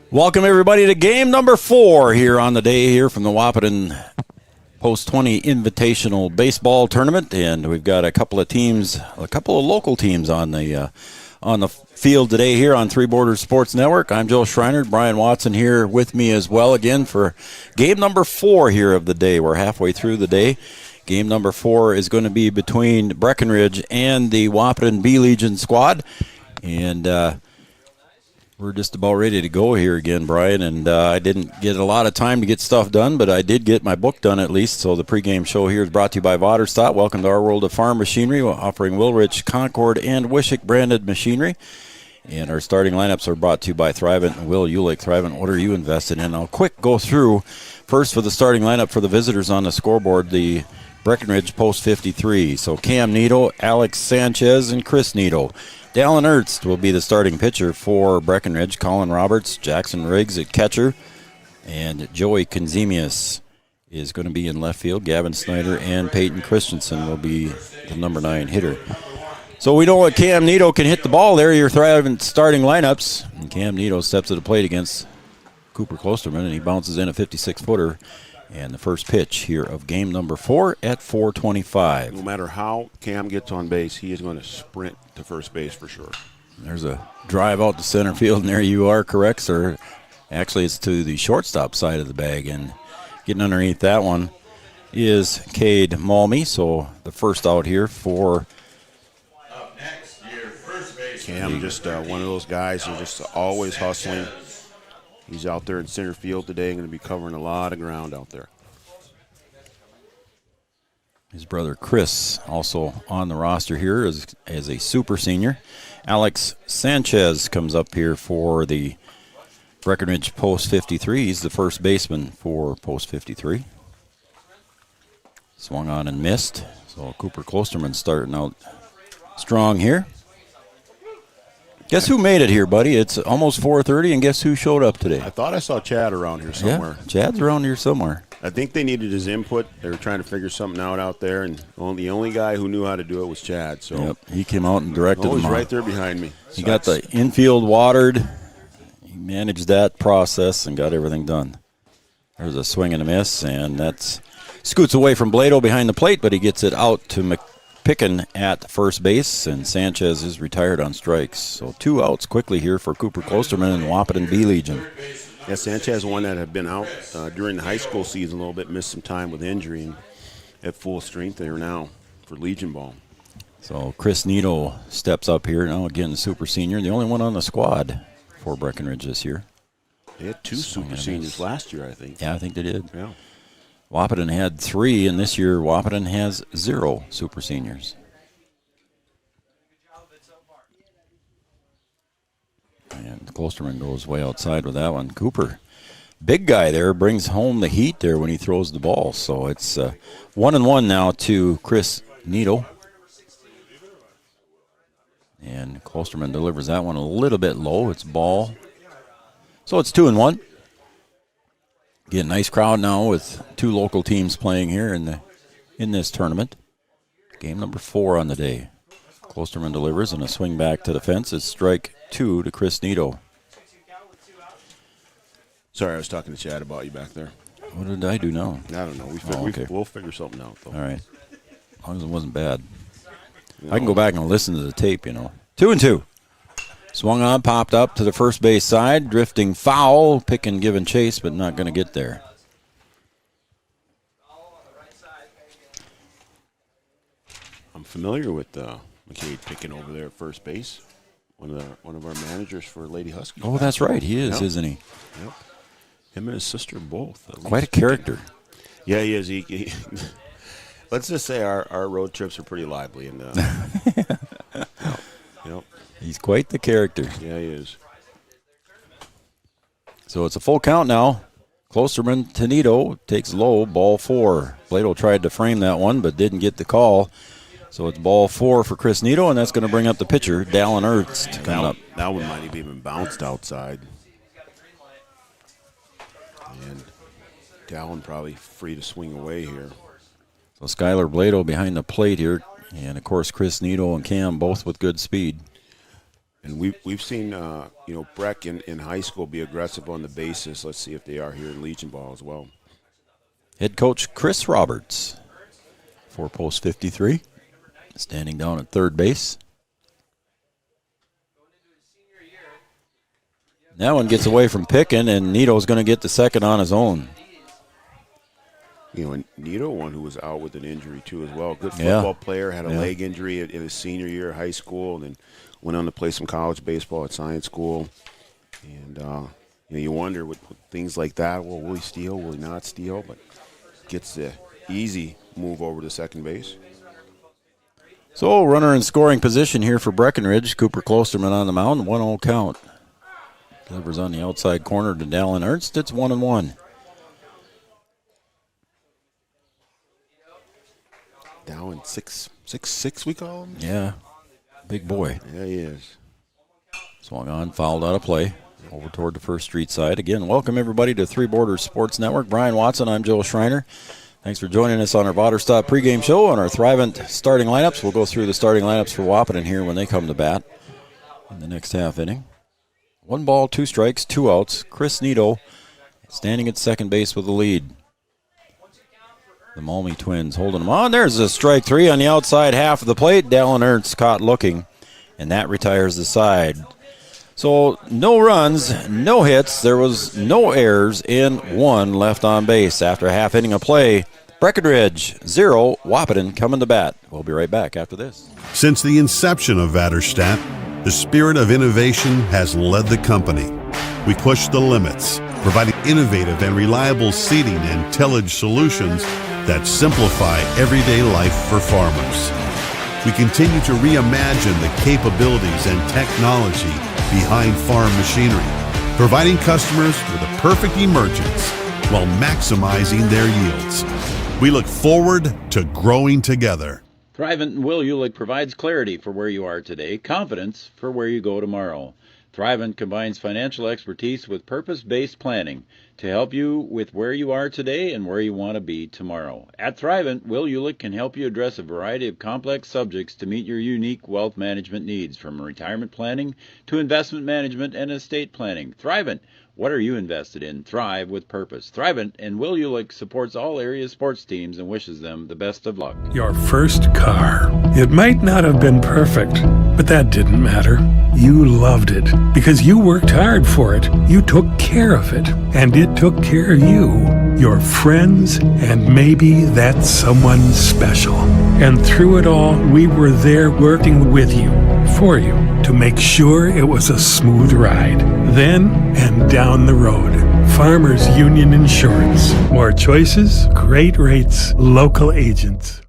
Welcome, everybody, to game number 4 here on the day here from the Wahpeton Post-20 Invitational Baseball Tournament. And we've got a couple of local teams on the field today here on Three Borders Sports Network. I'm Joe Schreiner. Brian Watson here with me as well again for game number 4 here of the day. We're halfway through the day. Game number 4 is going to be between Breckenridge and the Wahpeton B-Legion squad. And we're just about ready to go here again, Brian, and I didn't get a lot of time to get stuff done, but I did get my book done at least. So the pregame show here is brought to you by Vaterstad. Welcome to our world of farm machinery, offering Wilrich, Concord, and Wishick branded machinery. And our starting lineups are brought to you by Thrivent and Will Ulick. Thrivent, what are you invested in? I'll quick go through first for the starting lineup for the visitors on the scoreboard, the Breckenridge Post 53. So Cam Neto, Alex Sanchez, and Chris Neto. Dallin Ernst will be the starting pitcher for Breckenridge. Colin Roberts, Jackson Riggs at catcher, and Joey Konzemius is going to be in left field. Gavin Snyder and Peyton Christensen will be the number 9 hitter. So we know that Cam Neto can hit the ball there. Your Thrivent starting lineups. And Cam Neto steps to the plate against Cooper Klosterman, and he bounces in a 56-footer. And the first pitch here of game number 4 at 4:25. No matter how Cam gets on base, he is going to sprint to first base for sure. There's a drive out to center field, and there you are, correct, sir. Actually, it's to the shortstop side of the bag, and getting underneath that one is Cade Malmy. So the first out here for Cam, just one of those guys who's just always hustling. He's out there in center field today and going to be covering a lot of ground out there. His brother Chris also on the roster here as a super senior. Alex Sanchez comes up here for the Breckenridge Post 53. He's the first baseman for Post 53. Swung on and missed. So Cooper Klosterman starting out strong here. Guess who made it here, buddy? It's almost 4:30, and guess who showed up today? I thought I saw Chad around here somewhere. Yeah, Chad's around here somewhere. I think they needed his input. They were trying to figure something out there, and the only guy who knew how to do it was Chad. So yep, he came out and directed them. He's right there behind me. He got the infield watered. He managed that process and got everything done. There's a swing and a miss, and that's scoots away from Blado behind the plate, but he gets it out to McPicken at first base, and Sanchez is retired on strikes. So 2 outs quickly here for Cooper Klosterman and Wahpeton B-Legion. Yeah, Sanchez, one that had been out during the high school season a little bit, missed some time with injury, and at full strength there now for Legion ball. So Chris Neto steps up here now, again, the super senior, the only one on the squad for Breckenridge this year. They had 2 super seniors last year, I think. Yeah, I think they did. Yeah. Wahpeton had 3, and this year Wahpeton has 0 super seniors. And Klosterman goes way outside with that one. Cooper, big guy there, brings home the heat there when he throws the ball. So it's 1-1 now to Chris Neto. And Klosterman delivers that one a little bit low. It's ball. So it's 2-1. Again, nice crowd now with 2 local teams playing here in this tournament. Game number 4 on the day. Klosterman delivers and a swing back to the fence. It's strike 2 to Chris Neto. Sorry, I was talking to Chad about you back there. What did I do now? I don't know. We'll figure something out, though. All right. As long as it wasn't bad. I can go back and listen to the tape, 2-2. Swung on, popped up to the first base side, drifting foul, picking, giving chase, but not going to get there. I'm familiar with McCade picking over there at first base. One of our managers for Lady Huskies. Oh, that's right. He is, isn't he? Yep. Him and his sister both. Quite a character. Yeah, he is. He let's just say our road trips are pretty lively. And yep. He's quite the character. Yeah, he is. So it's a full count now. Klosterman to Neto takes low, ball 4. Blado tried to frame that one, but didn't get the call. So it's ball 4 for Chris Neto, and that's going to bring up the pitcher, Dallin Ernst, coming up. That one might have even bounced outside. And Dallin probably free to swing away here. So Skylar Blado behind the plate here, and of course Chris Neto and Cam both with good speed. And we've seen Breck in high school be aggressive on the bases. Let's see if they are here in Legion Ball as well. Head coach Chris Roberts, 4-post 53, standing down at third base. That one gets away from Pickin, and Nito's going to get the second on his own. And Nito, one who was out with an injury too as well. Good football player, had a leg injury in his senior year of high school, and then went on to play some college baseball at science school. And you wonder with things like that, well, will he steal, will he not steal? But gets the easy move over to second base. So runner in scoring position here for Breckenridge. Cooper Klosterman on the mound, 1-0 count. Delivers on the outside corner to Dallin Ernst. It's 1-1. Down 6'6", we call him? Yeah, big boy. Yeah, he is. Swung on, fouled out of play. Over toward the First Street side. Again, welcome everybody to Three Borders Sports Network. Brian Watson, I'm Joe Schreiner. Thanks for joining us on our Vaterstad pregame show on our Thrivent starting lineups. We'll go through the starting lineups for Wahpeton here when they come to bat in the next half inning. 1 ball, 2 strikes, 2 outs. Chris Nito standing at second base with the lead. The Malmy twins holding him on. There's a strike 3 on the outside half of the plate. Dallin Ernst caught looking, and that retires the side. So no runs, no hits. There was no errors and 1 left on base after a half inning of play. Breckenridge 0, Wahpeton coming to bat. We'll be right back after this. Since the inception of Vaterstad, the spirit of innovation has led the company. We push the limits, providing innovative and reliable seeding and tillage solutions that simplify everyday life for farmers. We continue to reimagine the capabilities and technology behind farm machinery, providing customers with a perfect emergence while maximizing their yields. We look forward to growing together. Thrivent and Will Ulick provides clarity for where you are today, confidence for where you go tomorrow. Thrivent combines financial expertise with purpose-based planning to help you with where you are today and where you want to be tomorrow. At Thrivent, Will Ulick can help you address a variety of complex subjects to meet your unique wealth management needs, from retirement planning to investment management and estate planning. Thrivent, what are you invested in? Thrive with purpose. Thrivent and Will Ulick supports all area sports teams and wishes them the best of luck. Your first car. It might not have been perfect, but that didn't matter. You loved it because you worked hard for it. You took care of it, and it took care of you, your friends, and maybe that someone special. And through it all, we were there working with you, for you, to make sure it was a smooth ride. Then and down the road. Farmers Union Insurance. More choices, great rates, local agents.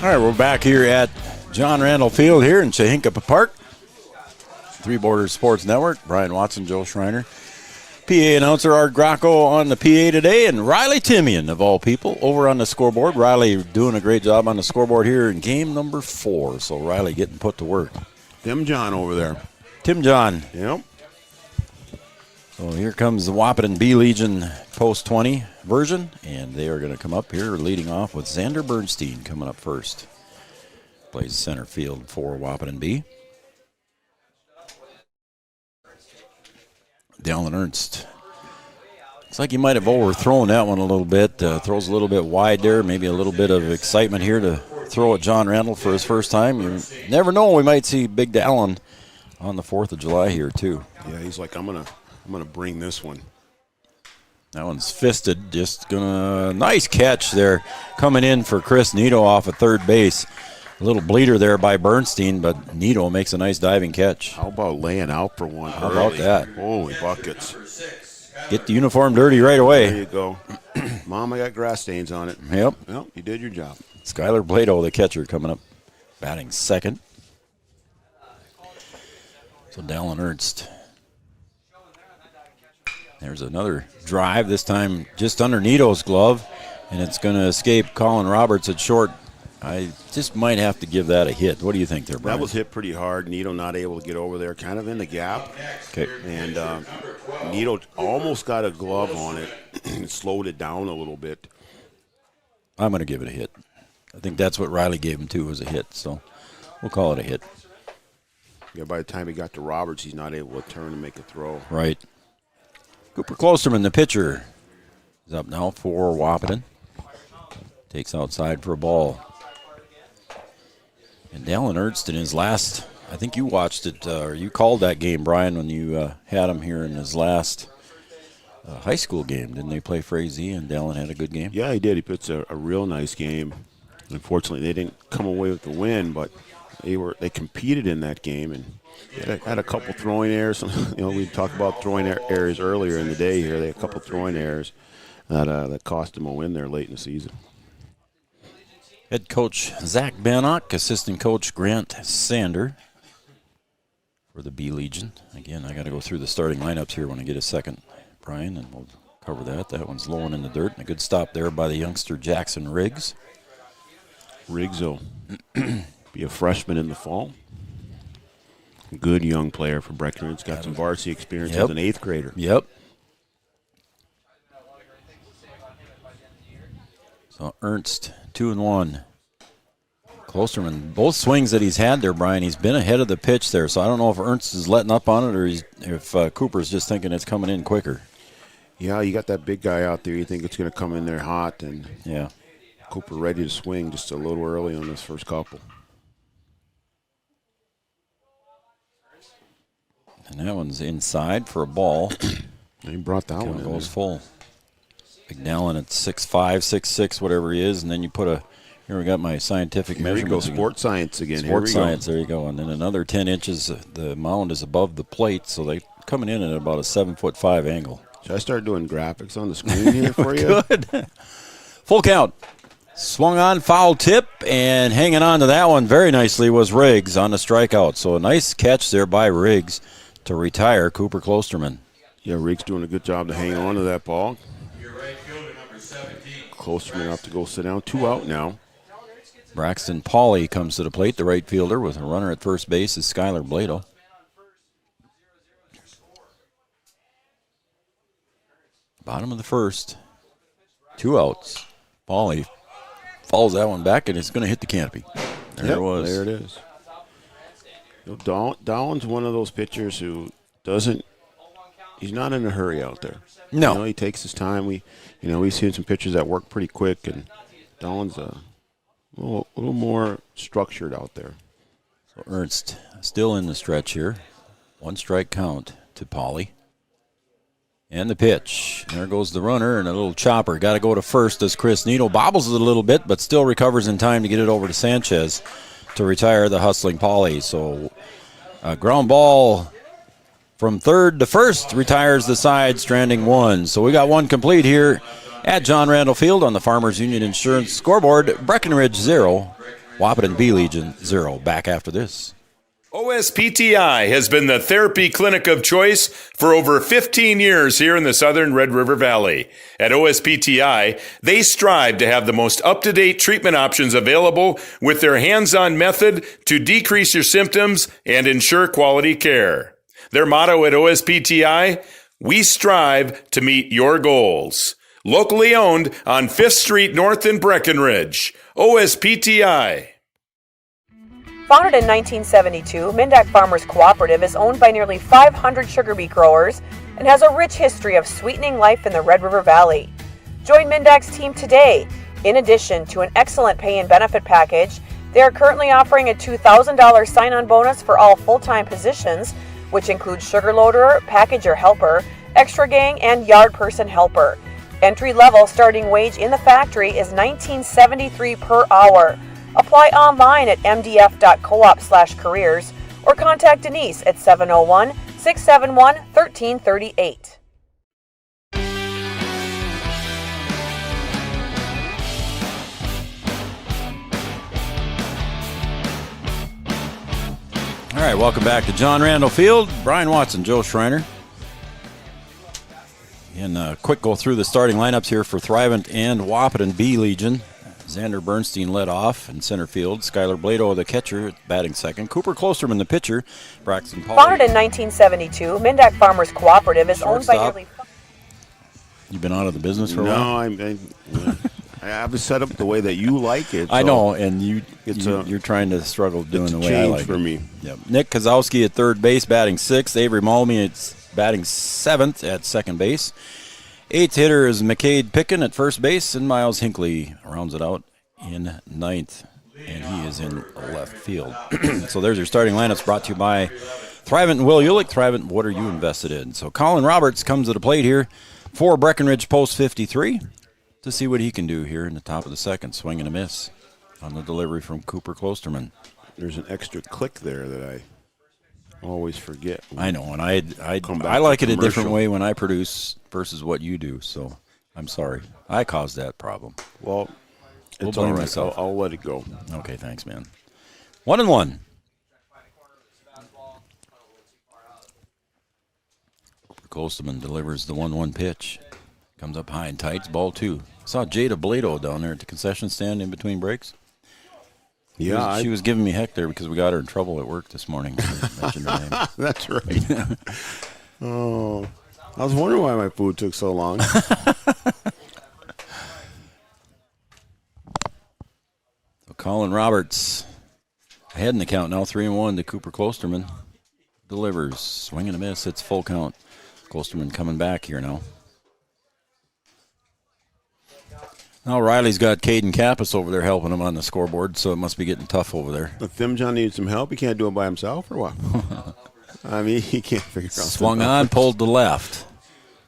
All right, we're back here at John Randall Field here in Chehinkapa Park. Three Borders Sports Network. Brian Watson, Joe Schreiner. PA announcer Art Gracco on the PA today, and Riley Timian, of all people, over on the scoreboard. Riley doing a great job on the scoreboard here in game number 4. So Riley getting put to work. Tim John over there. Tim John. Yep. So here comes the Wahpeton B Legion Post 20 version, and they are going to come up here leading off with Xander Bernstein coming up first. Plays center field for Wahpeton B. Dallin Ernst. Looks like he might have overthrown that one a little bit. Throws a little bit wide there. Maybe a little bit of excitement here to throw at John Randall for his first time. You never know. We might see Big Dallin on the 4th of July here, too. Yeah, he's like, I'm gonna bring this one. That one's fisted. Just gonna nice catch there, coming in for Chris Nito off of third base. A little bleeder there by Bernstein, but Nito makes a nice diving catch. How about laying out for one? How about that? Holy buckets! Get the uniform dirty right away. There you go. Mom, I got grass stains on it. Yep. Well, you did your job. Skylar Blado, the catcher, coming up, batting second. So Dallin Ernst. There's another drive, this time just under Nito's glove, and it's going to escape Colin Roberts at short I just might have to give that a hit. What do you think there, Brian? That was hit pretty hard. Nito not able to get over there, kind of in the gap. Okay. And Nito almost got a glove on it and slowed it down a little bit. I'm going to give it a hit. I think that's what Riley gave him, too, was a hit. So we'll call it a hit. Yeah, by the time he got to Roberts, he's not able to turn and make a throw. Right. Cooper Klosterman, the pitcher, is up now for Wahpeton. Takes outside for a ball. And Dallin Ernst in his last, I think you watched it, or you called that game, Brian, when you had him here in his last high school game. Didn't they play Frazee and Dallin had a good game? Yeah, he did. He puts a real nice game. Unfortunately, they didn't come away with the win, but they competed in that game and had a couple throwing errors. We talked about throwing errors earlier in the day here. They had a couple throwing errors that cost them a win there late in the season. Head coach Zach Bannock, assistant coach Grant Sander for the B Legion. Again, I got to go through the starting lineups here when I get a second, Brian, and we'll cover that. That one's low and in the dirt. And a good stop there by the youngster Jackson Riggs. Riggs will be a freshman in the fall. Good young player for Breckenridge. Got some varsity experience as an 8th grader. Yep. So Ernst, 2-1. Klosterman, both swings that he's had there, Brian, he's been ahead of the pitch there. So I don't know if Ernst is letting up on it or if Cooper's just thinking it's coming in quicker. Yeah, you got that big guy out there. You think it's going to come in there hot. And yeah, Cooper ready to swing just a little early on this first couple. And that one's inside for a ball. He brought that one in. Goes full. McNallen at 6'5", 6'6", whatever he is, and then you put here we got my scientific measurements. Here we go, sports science again. Sports science, there you go. And then another 10 inches, the mound is above the plate, so they're coming in at about a 7'5" angle. Should I start doing graphics on the screen here for you? Good. Full count. Swung on, foul tip, and hanging on to that one very nicely was Riggs on the strikeout. So a nice catch there by Riggs to retire Cooper Klosterman. Yeah, Riggs doing a good job to hang on to that ball. Klosterman up to go sit down. 2 out now. Braxton Pauley comes to the plate, the right fielder, with a runner at first base is Skylar Blado. Bottom of the first. 2 outs. Pauley falls that one back, and it's going to hit the canopy. There it was. There it is. Dowlin's one of those pitchers who he's not in a hurry out there. No. He takes his time. We've seen some pitchers that work pretty quick, and Dowlin's a little more structured out there. So Ernst still in the stretch here. 1 strike count to Pauley. And the pitch. There goes the runner and a little chopper. Got to go to first as Chris Nito bobbles it a little bit, but still recovers in time to get it over to Sanchez to retire the hustling Pauley. So a ground ball from third to first retires the side, stranding 1. So we got 1 complete here at John Randall Field on the Farmers Union Insurance scoreboard. Breckenridge 0, Wahpeton B Legion 0. Back after this. OSPTI has been the therapy clinic of choice for over 15 years here in the southern Red River Valley. At OSPTI, they strive to have the most up-to-date treatment options available with their hands-on method to decrease your symptoms and ensure quality care. Their motto at OSPTI, we strive to meet your goals. Locally owned on 5th Street North in Breckenridge. OSPTI. Founded in 1972, Mindak Farmers Cooperative is owned by nearly 500 sugar beet growers and has a rich history of sweetening life in the Red River Valley. Join Mindak's team today. In addition to an excellent pay and benefit package, they are currently offering a $2,000 sign-on bonus for all full-time positions, which includes sugar loader, packager helper, extra gang, and yard person helper. Entry-level starting wage in the factory is $19.73 per hour. Apply online at mdf.coop/careers or contact Denise at 701-671-1338. All right, welcome back to John Randall Field. Brian Watson, Joe Schreiner. And quick go through the starting lineups here for Thrivent and Wahpeton B Legion. Xander Bernstein led off in center field. Skylar Blado, the catcher, batting second. Cooper Klosterman, the pitcher. Braxton Paul. Founded in 1972, Mindak Farmers Cooperative is owned by Shortstop. nearly... You been out of the business for a No, while? I have it set up the way that you like it. I so know, and it's you're trying to struggle doing it's a the way I change like for it. me. Yep. Nick Kozowski at third base, batting sixth. Avery Malmy is batting seventh at second base. Eighth hitter is McCade Pickin at first base, and Miles Hinckley rounds it out in ninth, and he is in left field. So there's your starting lineups brought to you by Thrivent and Will Ulick. Thrivent, what are you invested in? So Colin Roberts comes to the plate here for Breckenridge Post 53 to see what he can do here in the top of the second. Swing and a miss on the delivery from Cooper Klosterman. There's an extra click there that I always forget. I know, and I Come back like to it a different commercial. way when I produce versus what you do. So I'm sorry. I caused that problem. Well, We'll it's blame all right. myself. I'll let it go. Okay, thanks, man. 1-1. Klosterman delivers the 1-1 pitch. Comes up high and tight. It's ball two. Saw Jada Blado down there at the concession stand in between breaks. Yeah, She was giving me heck there because we got her in trouble at work this morning. Mentioned her name. that's right. Oh, I was wondering why my food took so long. So Colin Roberts ahead in the count now, 3-1 to Cooper Klosterman. Delivers, swing and a miss. It's full count. Klosterman coming back here now. Now Riley's got Caden Kappas over there helping him on the scoreboard, so it must be getting tough over there. If Thimjon needs some help, he can't do it by himself or what? I mean, he can't figure out. Swung on, pulled to left.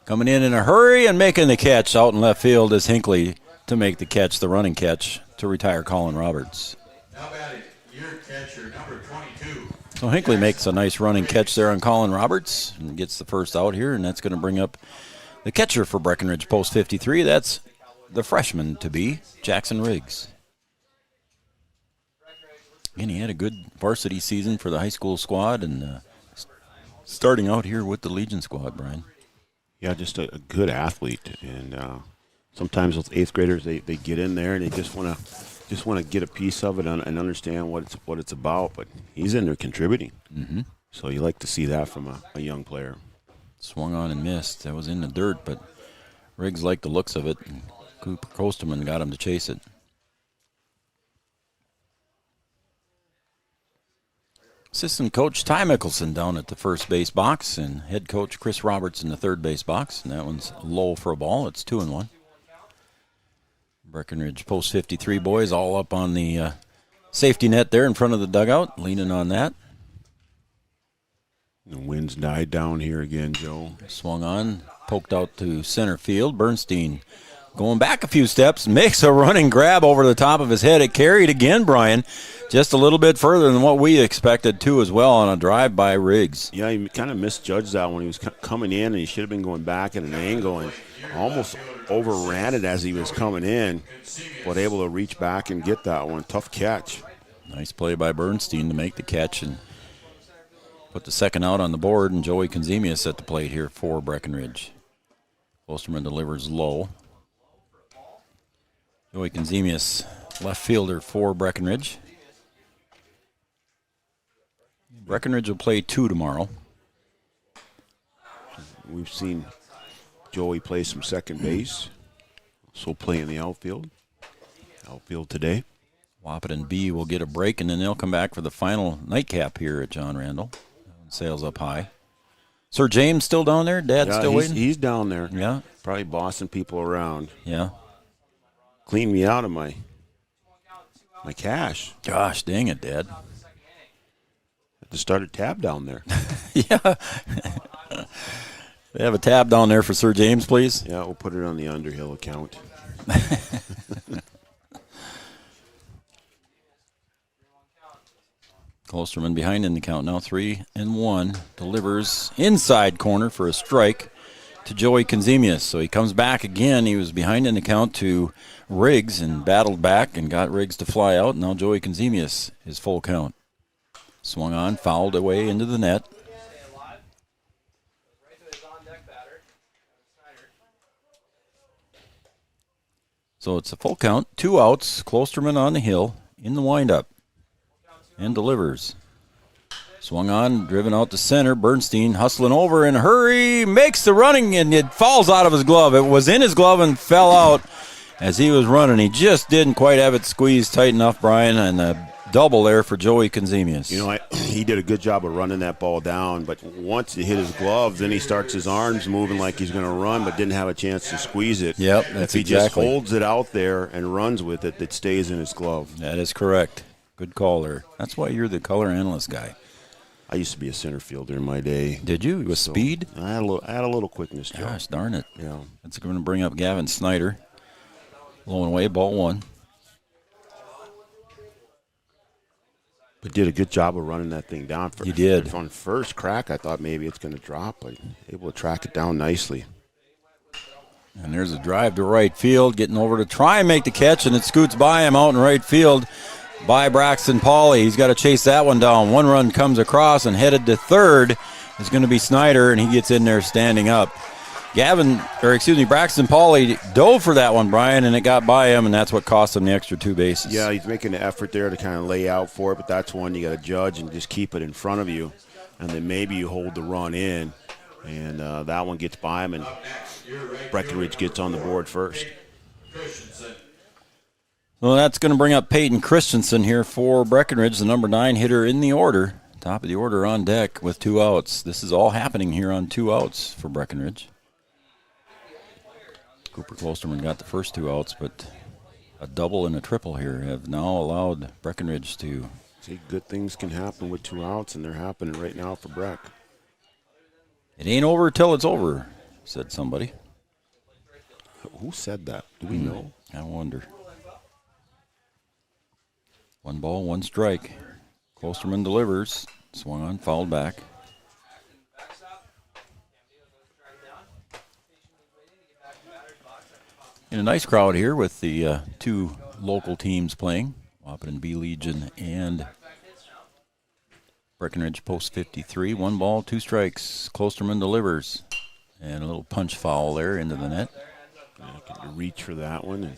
Coming in a hurry and making the catch out in left field is Hinckley to make the catch, the running catch, to retire Colin Roberts. Now batting, your catcher, number 22. So Hinckley makes a nice running catch there on Colin Roberts and gets the first out here, and that's going to bring up the catcher for Breckenridge Post 53. That's the freshman to be, Jackson Riggs. Again, he had a good varsity season for the high school squad and starting out here with the Legion squad, Brian. Yeah, just a good athlete, and sometimes those eighth graders they get in there and they just want to get a piece of it and understand what it's about. But he's in there contributing, so you like to see that from a young player. Swung on and missed. That was in the dirt, but Riggs liked the looks of it. And Cooper Klosterman got him to chase it. Assistant coach Ty Mickelson down at the first base box, and head coach Chris Roberts in the third base box. And that one's low for a ball. It's 2-1. Breckenridge Post 53 boys all up on the safety net there in front of the dugout, leaning on that. The wind's died down here again, Joe. Swung on, poked out to center field. Bernstein going back a few steps, makes a running grab over the top of his head. It carried again, Brian, just a little bit further than what we expected, too, as well, on a drive by Riggs. Yeah, he kind of misjudged that when he was coming in, and he should have been going back at an angle and almost overran it as he was coming in, but able to reach back and get that one. Tough catch. Nice play by Bernstein to make the catch and put the second out on the board, and Joey Konzemius at the plate here for Breckenridge. Klosterman delivers low. Joey Konzemius, left fielder for Breckenridge. Breckenridge will play 2 tomorrow. We've seen Joey play some second base, so play in the outfield. Outfield today. Wahpeton B will get a break, and then they'll come back for the final nightcap here at John Randall. Sails up high. Sir James still down there? Dad's still waiting? He's down there. Yeah. Probably bossing people around. Yeah. Clean me out of my cash. Gosh, dang it, Dad. Had to start a tab down there. Yeah. They have a tab down there for Sir James, please. Yeah, we'll put it on the Underhill account. Klosterman behind in the count now, 3-1. Delivers inside corner for a strike to Joey Konzemius. So he comes back again. He was behind in the count to Riggs and battled back and got Riggs to fly out. Now Joey Konzemius is full count. Swung on, fouled away into the net. So it's a full count, 2 outs. Klosterman on the hill in the windup and delivers. Swung on, driven out to center. Bernstein hustling over in a hurry, makes the running, and it falls out of his glove. It was in his glove and fell out as he was running. He just didn't quite have it squeezed tight enough, Brian, and a double there for Joey Konzemius. You know, he did a good job of running that ball down, but once it hit his gloves, then he starts his arms moving like he's going to run, but didn't have a chance to squeeze it. Yep, if he just holds it out there and runs with it, it stays in his glove. That is correct. Good call there. That's why you're the color analyst guy. I used to be a center fielder in my day. Did you? With speed? I had a little quickness, Joe. Gosh, darn it. Yeah. That's going to bring up Gavin Snyder. Low and away, ball 1. But did a good job of running that thing down. He did. On first crack, I thought maybe it's going to drop, but able to track it down nicely. And there's a drive to right field, getting over to try and make the catch, and it scoots by him out in right field by Braxton Pauley. He's got to chase that one down. 1 run comes across, and headed to third is going to be Snyder, and he gets in there standing up. Braxton Pauley dove for that one, Brian, and it got by him, and that's what cost him the extra 2 bases. Yeah, he's making an effort there to kind of lay out for it, but that's one you got to judge and just keep it in front of you, and then maybe you hold the run in, and that one gets by him, and Breckenridge gets on the board first. Well, that's going to bring up Peyton Christensen here for Breckenridge, the number 9 hitter in the order. Top of the order on deck with 2 outs. This is all happening here on 2 outs for Breckenridge. Cooper Klosterman got the first 2 outs, but a double and a triple here have now allowed Breckenridge to. See, good things can happen with 2 outs, and they're happening right now for Breck. It ain't over till it's over, said somebody. Who said that? Do we know? I wonder. 1 ball, 1 strike. Klosterman delivers. Swung on, fouled back. And a nice crowd here with the 2 local teams playing. Wahpeton B Legion and Breckenridge Post 53. 1 ball, 2 strikes. Klosterman delivers. And a little punch foul there into the net. Yeah, reach for that one, and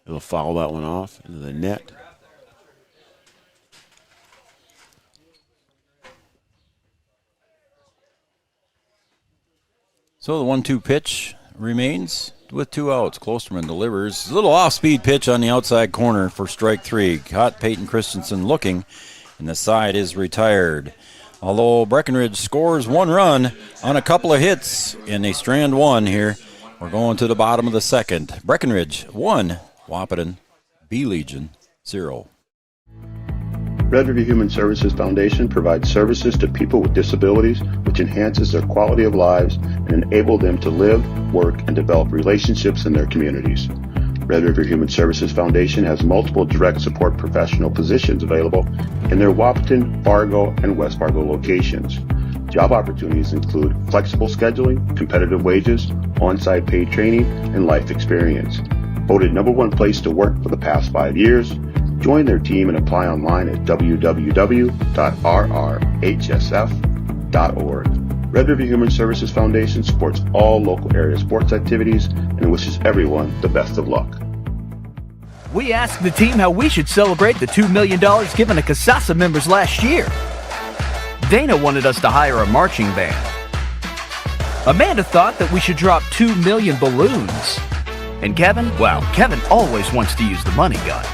it'll foul that one off into the net. So the 1-2 pitch remains with 2 outs. Klosterman delivers. A little off-speed pitch on the outside corner for strike 3. Caught Peyton Christensen looking, and the side is retired. Although Breckenridge scores 1 run on a couple of hits, and they strand 1 here. We're going to the bottom of the second. Breckenridge 1, Wahpeton B Legion 0. Red River Human Services Foundation provides services to people with disabilities, which enhances their quality of lives and enable them to live, work, and develop relationships in their communities. Red River Human Services Foundation has multiple direct support professional positions available in their Wahpeton, Fargo, and West Fargo locations. Job opportunities include flexible scheduling, competitive wages, on-site paid training, and life experience. Voted #1 place to work for the past 5 years, join their team and apply online at www.rrhsf.org. Red River Human Services Foundation supports all local area sports activities and wishes everyone the best of luck. We asked the team how we should celebrate the $2 million given to CASASA members last year. Dana wanted us to hire a marching band. Amanda thought that we should drop 2 million balloons. And Kevin, well, Kevin always wants to use the money gun.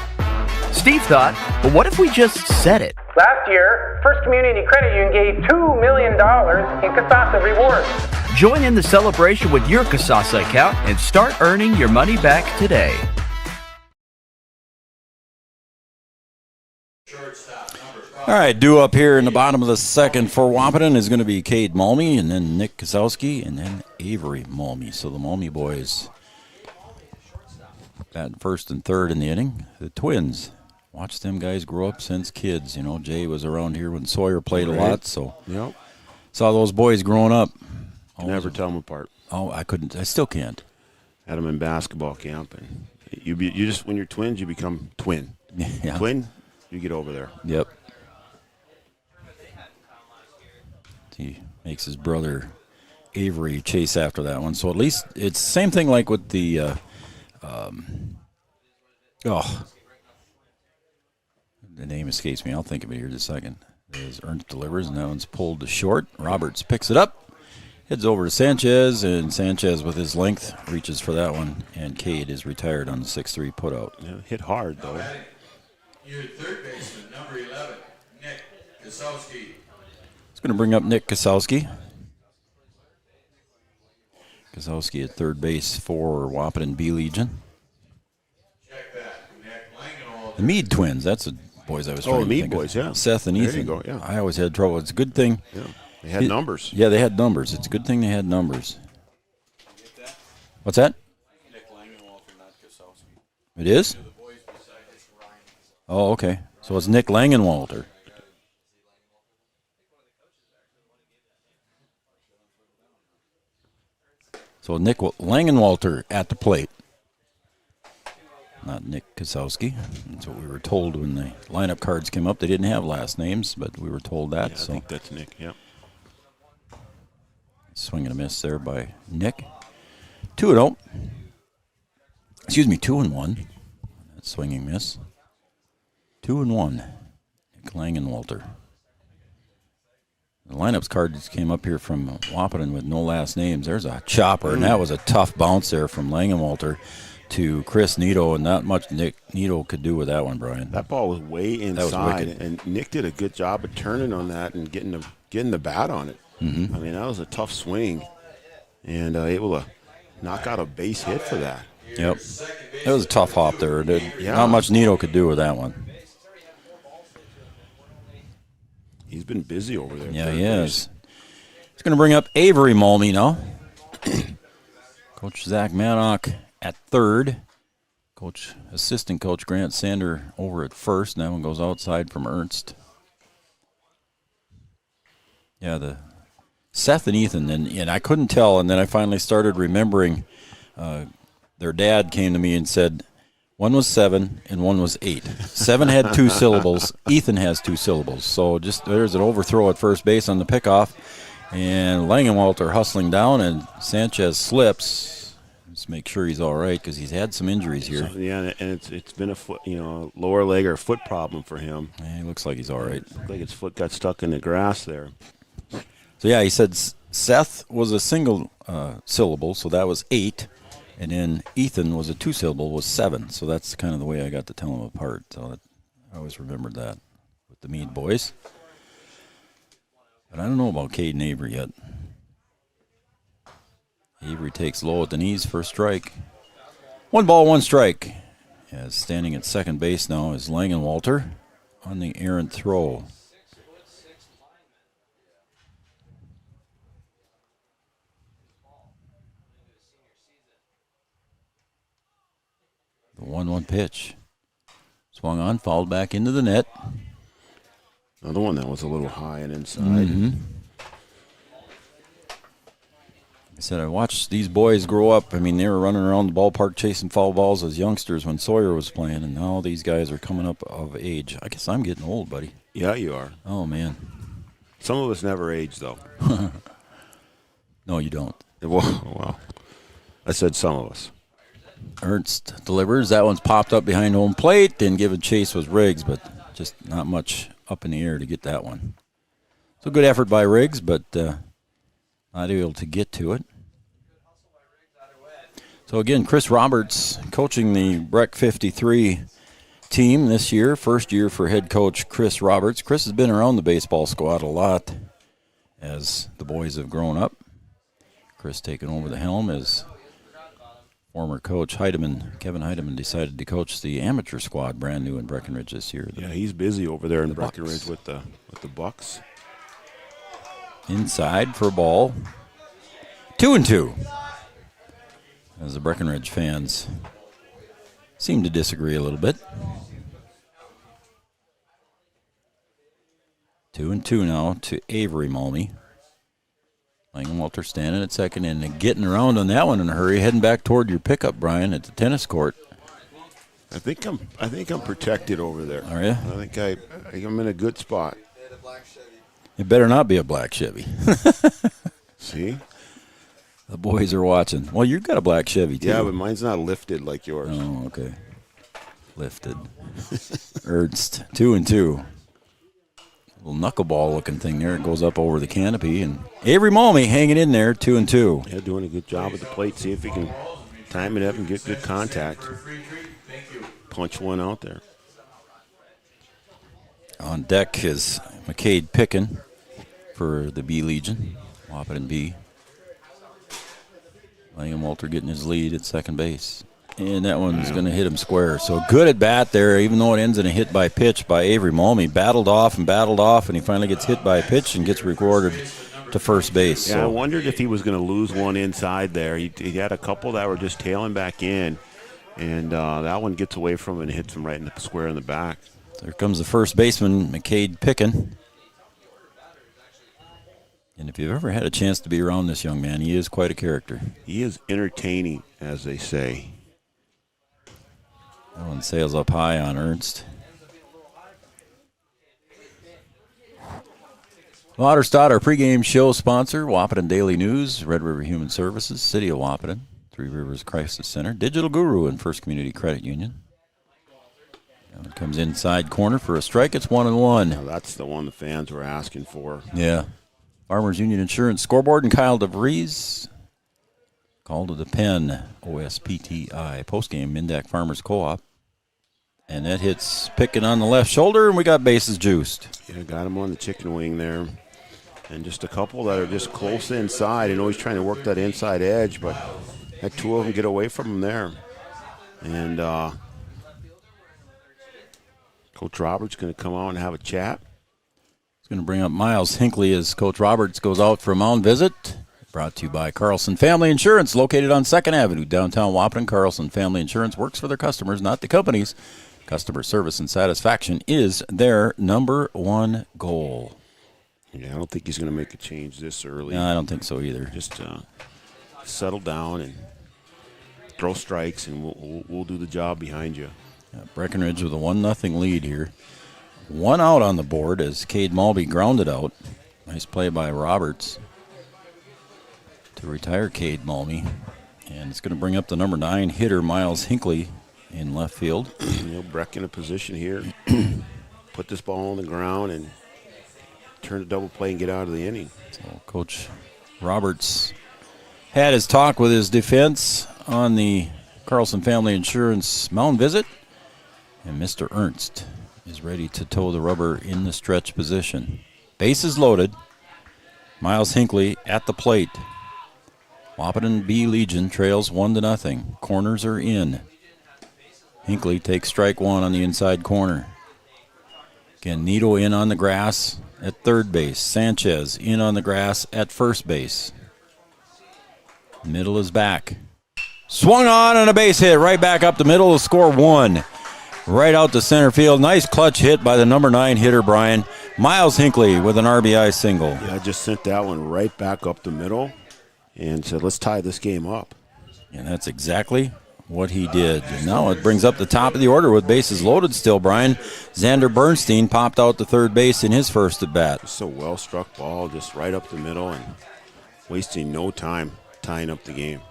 Steve thought, well, what if we just said it? Last year, First Community Credit Union gave $2 million in CASASA rewards. Join in the celebration with your CASASA account and start earning your money back today. All right, due up here in the bottom of the second for Wahpeton is going to be Cade Malmy, and then Nick Kosowski, and then Avery Malmy. So the Malmy boys batting first and third in the inning. The Twins, watch them guys grow up since kids. You know, Jay was around here when Sawyer played a lot, so yep. Saw those boys growing up. Never tell them apart. Oh, I couldn't. I still can't. Had them in basketball camp, and you just when you're twins, you become twin. Yeah. Twin, you get over there. Yep. He makes his brother Avery chase after that one. So at least it's the same thing like with the The name escapes me. I'll think of it here in a second. As Ernst delivers, and that one's pulled to short. Roberts picks it up, heads over to Sanchez, and Sanchez with his length reaches for that one, and Cade is retired on the 6-3 putout. Yeah, hit hard, though. Your third baseman, number 11, Nick Kasowski. It's going to bring up Nick Kasowski. Kasowski at third base for Wahpeton B Legion. Check that. Nick Langenwald. The Mead twins, that's the boys I was trying to Mead think boys, of. yeah. Seth and There Ethan. you go, yeah. I always had trouble. It's a good thing. Yeah, they had numbers. Yeah, they had numbers. It's a good thing they had numbers. What's that? Nick Langenwalter, not Kasowski. It is? The boys beside it's Ryan. Oh, okay. So it's Nick Langenwalter. So Nick Langenwalter at the plate. Not Nick Kasowski. That's what we were told when the lineup cards came up. They didn't have last names, but we were told that. Yeah, I so think that's Nick, yeah. swing and a miss there by Nick. 2-0. Excuse me, 2-1. That's swinging miss. 2-1. Nick Langenwalter. The lineups cards came up here from Wahpeton with no last names. There's a chopper, and that was a tough bounce there from Langenwalter to Chris Nito, and not much Nick Nito could do with that one, Brian. That ball was way inside, and Nick did a good job of turning on that and getting the bat on it. Mm-hmm. I mean, that was a tough swing, and able to knock out a base hit for that. Yep. That was a tough hop there. Yeah. Not much Nito could do with that one. He's been busy over there. Yeah, he is. He's going to bring up Avery Malmy now. Coach Zach Maddock at third. Assistant Coach Grant Sander over at first. And that one goes outside from Ernst. Yeah, the Seth and Ethan, and I couldn't tell, and then I finally started remembering. Their dad came to me and said, one was 7 and one was 8. 7 had 2 syllables. Ethan has 2 syllables. So just there's an overthrow at first base on the pickoff, and Langenwalter hustling down, and Sanchez slips. Just make sure he's all right because he's had some injuries here. So, yeah, and it's been a foot, lower leg or foot problem for him. Yeah, he looks like he's all right. It looked like his foot got stuck in the grass there. So yeah, he said Seth was a single syllable, so that was 8. And then Ethan was a 2-syllable, was 7. So that's kind of the way I got to tell them apart. So I always remembered that with the Mead boys. But I don't know about Cade and Avery yet. Avery takes low at the knees for a strike. 1 ball, 1 strike. As standing at second base now is Langenwalter on the errant throw. The 1-1 pitch. Swung on, fouled back into the net. Another one that was a little high and inside. Mm-hmm. I said I watched these boys grow up. I mean, they were running around the ballpark chasing foul balls as youngsters when Sawyer was playing, and now these guys are coming up of age. I guess I'm getting old, buddy. Yeah, you are. Oh, man. Some of us never age, though. No, you don't. Well, I said some of us. Ernst delivers. That one's popped up behind home plate, and given chase was Riggs, but just not much up in the air to get that one. So good effort by Riggs, but not able to get to it. So again, Chris Roberts coaching the Breck 53 team this year. First year for head coach Chris Roberts. Chris has been around the baseball squad a lot as the boys have grown up. Chris taking over the helm as former coach Kevin Heidemann decided to coach the amateur squad, brand new in Breckenridge this year. Yeah, he's busy over there in Breckenridge with the Bucks. Inside for a ball. 2-2. As the Breckenridge fans seem to disagree a little bit. 2-2 now to Avery Malmy. Langenwalter standing at second and getting around on that one in a hurry, heading back toward your pickup, Brian, at the tennis court. I think I'm protected over there. Are you? I think I'm in a good spot. It better not be a black Chevy. See? The boys are watching. Well, you've got a black Chevy, too. Yeah, but mine's not lifted like yours. Oh, okay. Lifted. Ernst, 2-2. Little knuckleball looking thing there. It goes up over the canopy. And Avery Malmy hanging in there, 2-2. Yeah, doing a good job at the plate. See if he can time it up and get good contact. Punch one out there. On deck is McCade Pickin for the B Legion. Wahpeton B. William Walter getting his lead at second base. And that one's going to hit him square. So good at bat there, even though it ends in a hit by pitch by Avery Malmy. Battled off, and he finally gets hit by a pitch and gets recorded to first base. Yeah, so. I wondered if he was going to lose one inside there. He had a couple that were just tailing back in, and that one gets away from him and hits him right in the square in the back. There comes the first baseman, McCade Pickin. And if you've ever had a chance to be around this young man, he is quite a character. He is entertaining, as they say. That one sails up high on Ernst. Waterstad, our pregame show sponsor, Wahpeton Daily News, Red River Human Services, City of Wahpeton, Three Rivers Crisis Center, Digital Guru, and First Community Credit Union. That one comes inside corner for a strike. It's 1-1. Now that's the one the fans were asking for. Yeah. Farmers Union Insurance scoreboard and Kyle DeVries. Call to the pen, OSPTI. Postgame, Mindak Farmers Co-op. And that hits Pickin on the left shoulder, and we got bases juiced. Yeah, got him on the chicken wing there. And just a couple that are just close inside. I know he's trying to work that inside edge, but had two of them get away from him there. And Coach Roberts going to come out and have a chat. He's going to bring up Miles Hinckley as Coach Roberts goes out for a mound visit. Brought to you by Carlson Family Insurance, located on 2nd Avenue, downtown Wahpeton. Carlson Family Insurance works for their customers, not the companies. Customer service and satisfaction is their number one goal. Yeah, I don't think he's going to make a change this early. No, I don't think so either. Just settle down and throw strikes, and we'll do the job behind you. Yeah, Breckenridge with a 1-0 lead here. One out on the board as Cade Malby grounded out. Nice play by Roberts to retire Cade Malby. And it's going to bring up the number 9 hitter, Miles Hinckley, in left field. Breck in a position here. Put this ball on the ground and turn the double play and get out of the inning. So Coach Roberts had his talk with his defense on the Carlson Family Insurance mound visit. And Mr. Ernst is ready to toe the rubber in the stretch position. Bases loaded. Miles Hinckley at the plate. Wahpeton B Legion trails 1-0. Corners are in. Hinckley takes strike one on the inside corner. Again, Nito in on the grass at third base. Sanchez in on the grass at first base. Middle is back. Swung on and a base hit right back up the middle to score 1. Right out to center field. Nice clutch hit by the number 9 hitter, Brian. Miles Hinckley with an RBI single. Yeah, I just sent that one right back up the middle and said, let's tie this game up. And that's exactly what he did. And now it brings up the top of the order with bases loaded still, Brian. Xander Bernstein popped out to third base in his first at bat. Just a well-struck ball just right up the middle and wasting no time tying up the game.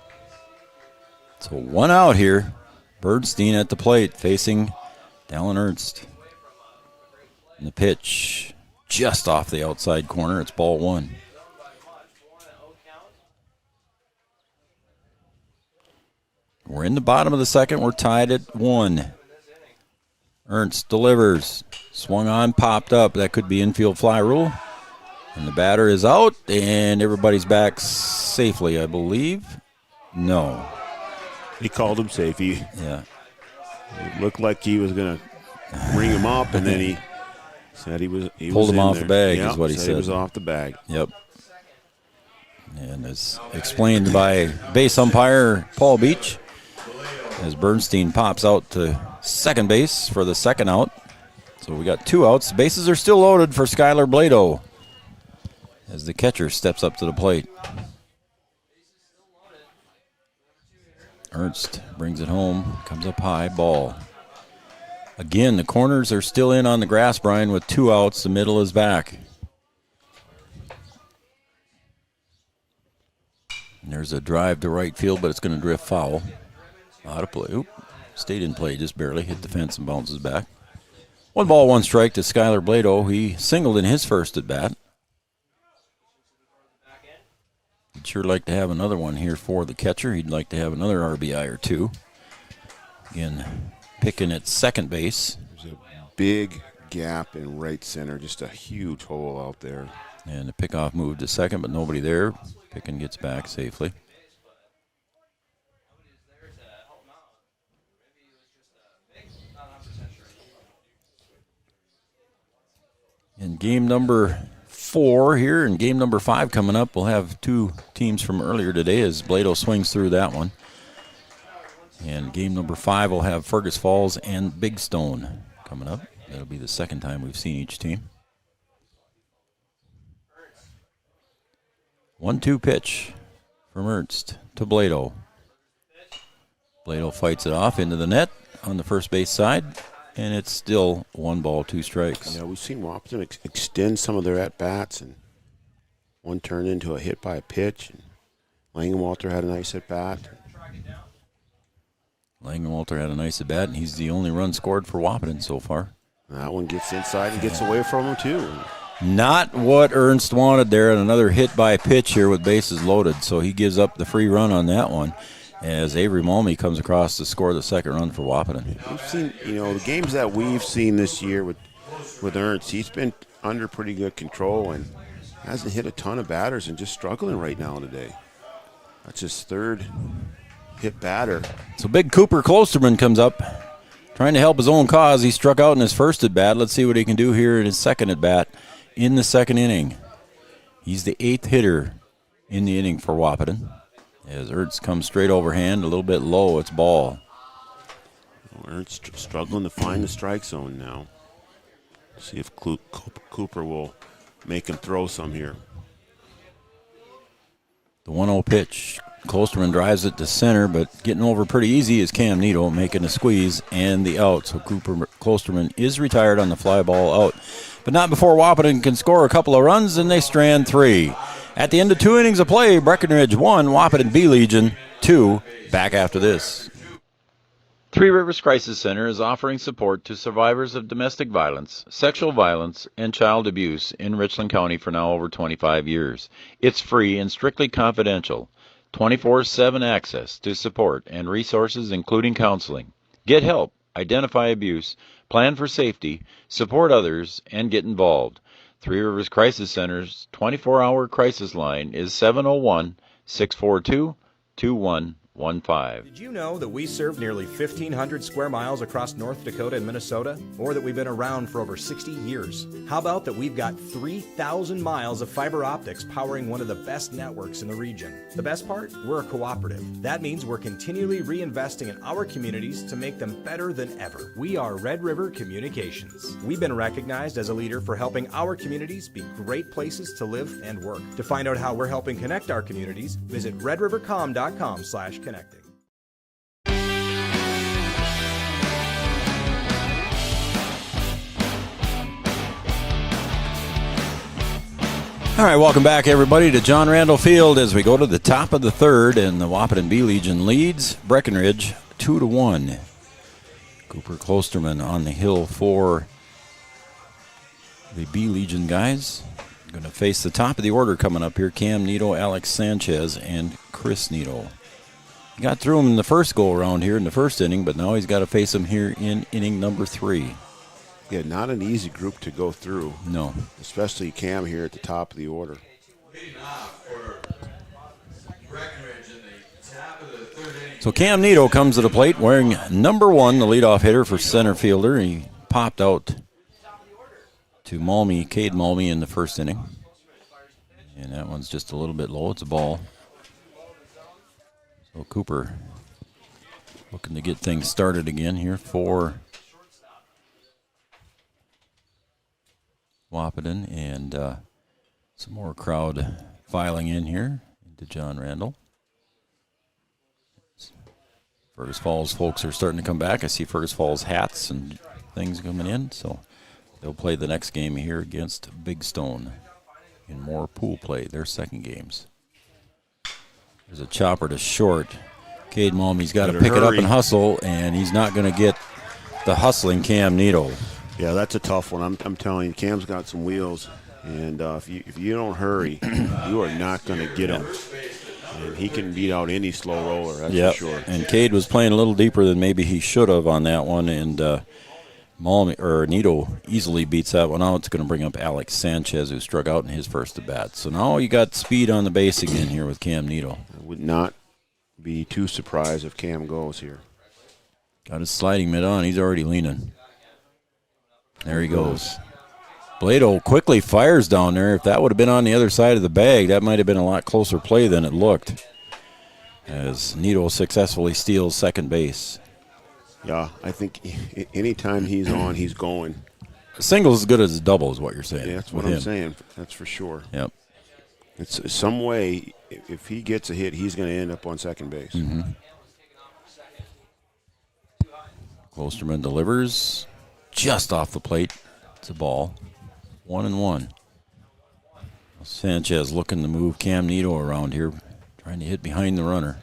So one out here. Bernstein at the plate facing Dallin Ernst. And the pitch just off the outside corner. It's ball 1. We're in the bottom of the second. We're tied at 1. Ernst delivers. Swung on, popped up. That could be infield fly rule. And the batter is out, and everybody's back safely, I believe. No. He called him safe. Yeah. It looked like he was going to ring him up, and then he said he was pulled him off there. the bag, Yep, is what he said. He was off the bag. Yep. And as explained by base umpire Paul Beach, as Bernstein pops out to second base for the second out. So we got 2 outs. Bases are still loaded for Skylar Blado as the catcher steps up to the plate. Ernst brings it home, comes up high, ball. Again, the corners are still in on the grass, Brian, with 2 outs. The middle is back. And there's a drive to right field, but it's going to drift foul. Out of play. Oop. Stayed in play, just barely. Hit the fence and bounces back. 1 ball, 1 strike to Skylar Blado. He singled in his first at bat. He'd sure like to have another one here for the catcher. He'd like to have another RBI or 2. Again, picking at second base. There's a big gap in right center, just a huge hole out there. And the pickoff moved to second, but nobody there. Pickin gets back safely. In game number 4 here, and game number 5 coming up, we'll have 2 teams from earlier today as Blado swings through that one. And game number 5 will have Fergus Falls and Big Stone coming up. That'll be the second time we've seen each team. 1-2 pitch from Ernst to Blado. Blado fights it off into the net on the first base side, and it's still 1 ball, 2 strikes. Yeah, we've seen Wahpeton extend some of their at-bats, and one turned into a hit by a pitch. And Langenwalter had a nice at-bat. Langenwalter had a nice at-bat, and he's the only run scored for Wahpeton so far. That one gets inside and gets away from him, too. Not what Ernst wanted there, and another hit by pitch here with bases loaded, so he gives up the free run on that one as Avery Malmy comes across to score the second run for Wahpeton. We've seen, the games that we've seen this year with Ernst, he's been under pretty good control and hasn't hit a ton of batters and just struggling right now today. That's his 3rd hit batter. So big Cooper Klosterman comes up, trying to help his own cause. He struck out in his first at-bat. Let's see what he can do here in his second at-bat in the second inning. He's the 8th hitter in the inning for Wahpeton. As Ernst comes straight overhand, a little bit low, it's ball. Ernst struggling to find the strike zone now. See if Cooper will make him throw some here. The 1-0 pitch. Klosterman drives it to center, but getting over pretty easy is Cam Needle making a squeeze and the out. So Klosterman is retired on the fly ball out. But not before Wahpeton can score a couple of runs, and they strand 3. At the end of 2 innings of play, Breckenridge 1, Wahpeton B Legion 2. Back after this. Three Rivers Crisis Center is offering support to survivors of domestic violence, sexual violence, and child abuse in Richland County for now over 25 years. It's free and strictly confidential. 24/7 access to support and resources including counseling. Get help, identify abuse, plan for safety, support others, and get involved. Three Rivers Crisis Center's 24-hour crisis line is 701-642-2115. Did you know that we serve nearly 1,500 square miles across North Dakota and Minnesota? Or that we've been around for over 60 years? How about that we've got 3,000 miles of fiber optics powering one of the best networks in the region? The best part? We're a cooperative. That means we're continually reinvesting in our communities to make them better than ever. We are Red River Communications. We've been recognized as a leader for helping our communities be great places to live and work. To find out how we're helping connect our communities, visit redrivercom.com/connecting. All right, welcome back, everybody, to John Randall Field as we go to the top of the 3rd, and the Wahpeton B Legion leads Breckenridge 2-1. Cooper Klosterman on the hill for the B Legion guys. Going to face the top of the order coming up here: Cam Neto, Alex Sanchez, and Chris Neto. He got through him in the first go-around here in the first inning, but now he's got to face him here in inning number 3. Yeah, not an easy group to go through. No. Especially Cam here at the top of the order. So Cam Neto comes to the plate wearing number 1, the leadoff hitter for center fielder. He popped out to Malmy, Cade Malmy in the first inning. And that one's just a little bit low. It's a ball. So Cooper looking to get things started again here for Wahpeton, and some more crowd filing in here into John Randall. Fergus Falls folks are starting to come back. I see Fergus Falls hats and things coming in, so they'll play the next game here against Big Stone in more pool play, their second games. There's a chopper to short. Cade Malmy's got to pick it up and hustle, and he's not going to get the hustling Cam Needle. Yeah, that's a tough one. I'm telling you, Cam's got some wheels, and if you don't hurry, you are not going to get him. And he can beat out any slow roller, that's for sure. And Cade was playing a little deeper than maybe he should have on that one, and Needle easily beats that one out. It's going to bring up Alex Sanchez, who struck out in his first at bat. So now you got speed on the base again here with Cam Needle. I would not be too surprised if Cam goes here. Got his sliding mid on. He's already leaning. There he goes. Blado quickly fires down there. If that would have been on the other side of the bag, that might have been a lot closer play than it looked, as Needle successfully steals second base. Yeah, I think anytime he's on, he's going. A single is as good as a double is what you're saying. Yeah, that's what I'm saying. That's for sure. Yep. It's some way, if he gets a hit, he's going to end up on second base. Mm-hmm. Klosterman delivers just off the plate. It's a ball. 1-1. Sanchez looking to move Cam Needle around here, trying to hit behind the runner.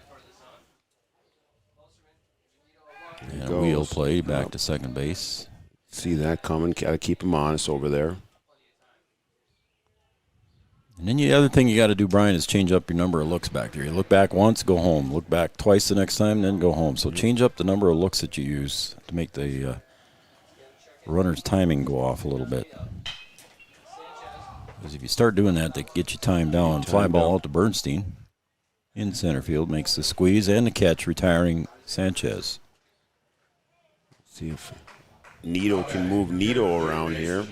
And a wheel play back to second base. See that coming. Got to keep him honest over there. And then the other thing you got to do, Brian, is change up your number of looks back there. You look back once, go home. Look back twice the next time, then go home. So change up the number of looks that you use to make the runner's timing go off a little bit. Because if you start doing that, they get you timed down. Fly ball out to Bernstein. In center field, makes the squeeze and the catch, retiring Sanchez. See if Needle can move Needle around here.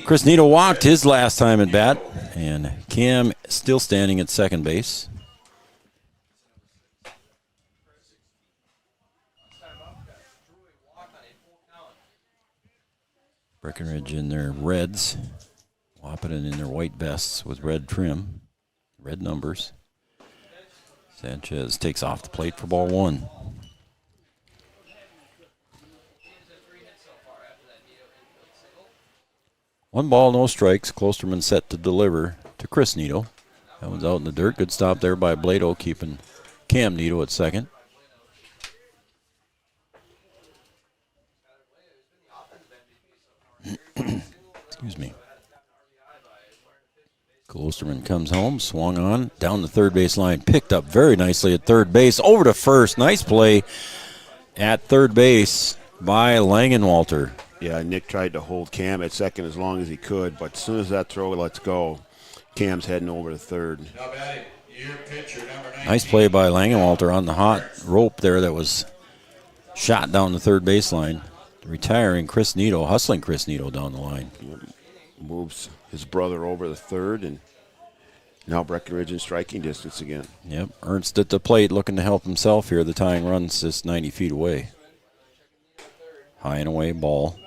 Chris Needle walked his last time at bat, and Cam still standing at second base. Breckenridge in their reds. Wahpeton in their white vests with red trim, red numbers. Sanchez takes off the plate for ball one. One ball, no strikes. Klosterman set to deliver to Chris Needle. That one's out in the dirt. Good stop there by Blado, keeping Cam Needle at second. Excuse me. Klosterman comes home, swung on, down the third base line, picked up very nicely at third base, over to first. Nice play at third base by Langenwalter. Yeah, Nick tried to hold Cam at second as long as he could, but as soon as that throw lets go, Cam's heading over to third. Nice play by Langenwalter on the hot rope there that was shot down the third baseline, retiring Chris Needle, hustling Chris Needle down the line. Yep. Moves his brother over the third, and now Breckenridge in striking distance again. Yep, Ernst at the plate looking to help himself here. The tying run's just 90 feet away. High and away ball.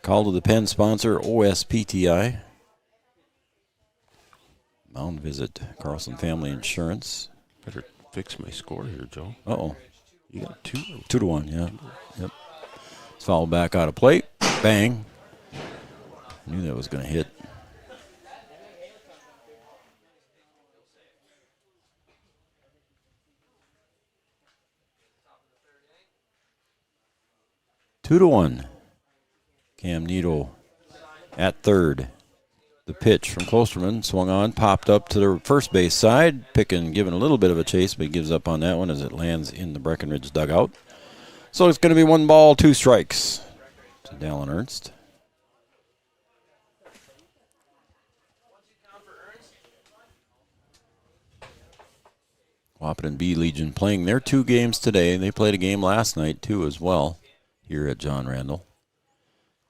Call to the pen sponsor, OSPTI. Mound visit, Carlson Family Insurance. Better fix my score here, Joe. Uh-oh. You got 2. 2-1, yeah. Yep. Foul back out of plate. Bang. Knew that was going to hit. Two to 1. Cam Needle at third. The pitch from Klosterman swung on, popped up to the first base side, giving a little bit of a chase, but he gives up on that one as it lands in the Breckenridge dugout. So it's going to be 1 ball, 2 strikes to Dallin Ernst. Wahpeton B Legion playing their 2 games today. They played a game last night, too, as well, here at John Randall.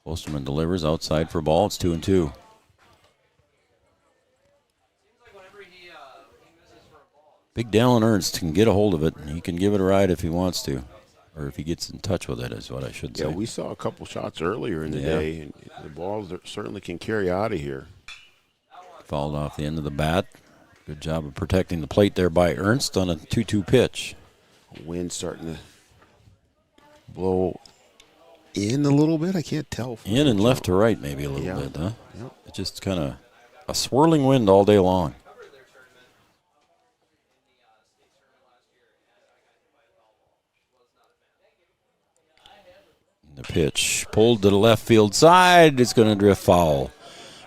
Klosterman delivers outside for ball. It's 2-2. Big Dallin Ernst can get a hold of it, and he can give it a ride if he wants to, or if he gets in touch with it, is what I should say. Yeah, we saw a couple shots earlier in the day, and the ball certainly can carry out of here. Fouled off the end of the bat. Good job of protecting the plate there by Ernst on a 2-2 pitch. Wind starting to blow in a little bit. I can't tell. In and left to right maybe a little bit, huh? Yep. It's just kind of a swirling wind all day long. The pitch pulled to the left field side. It's going to drift foul.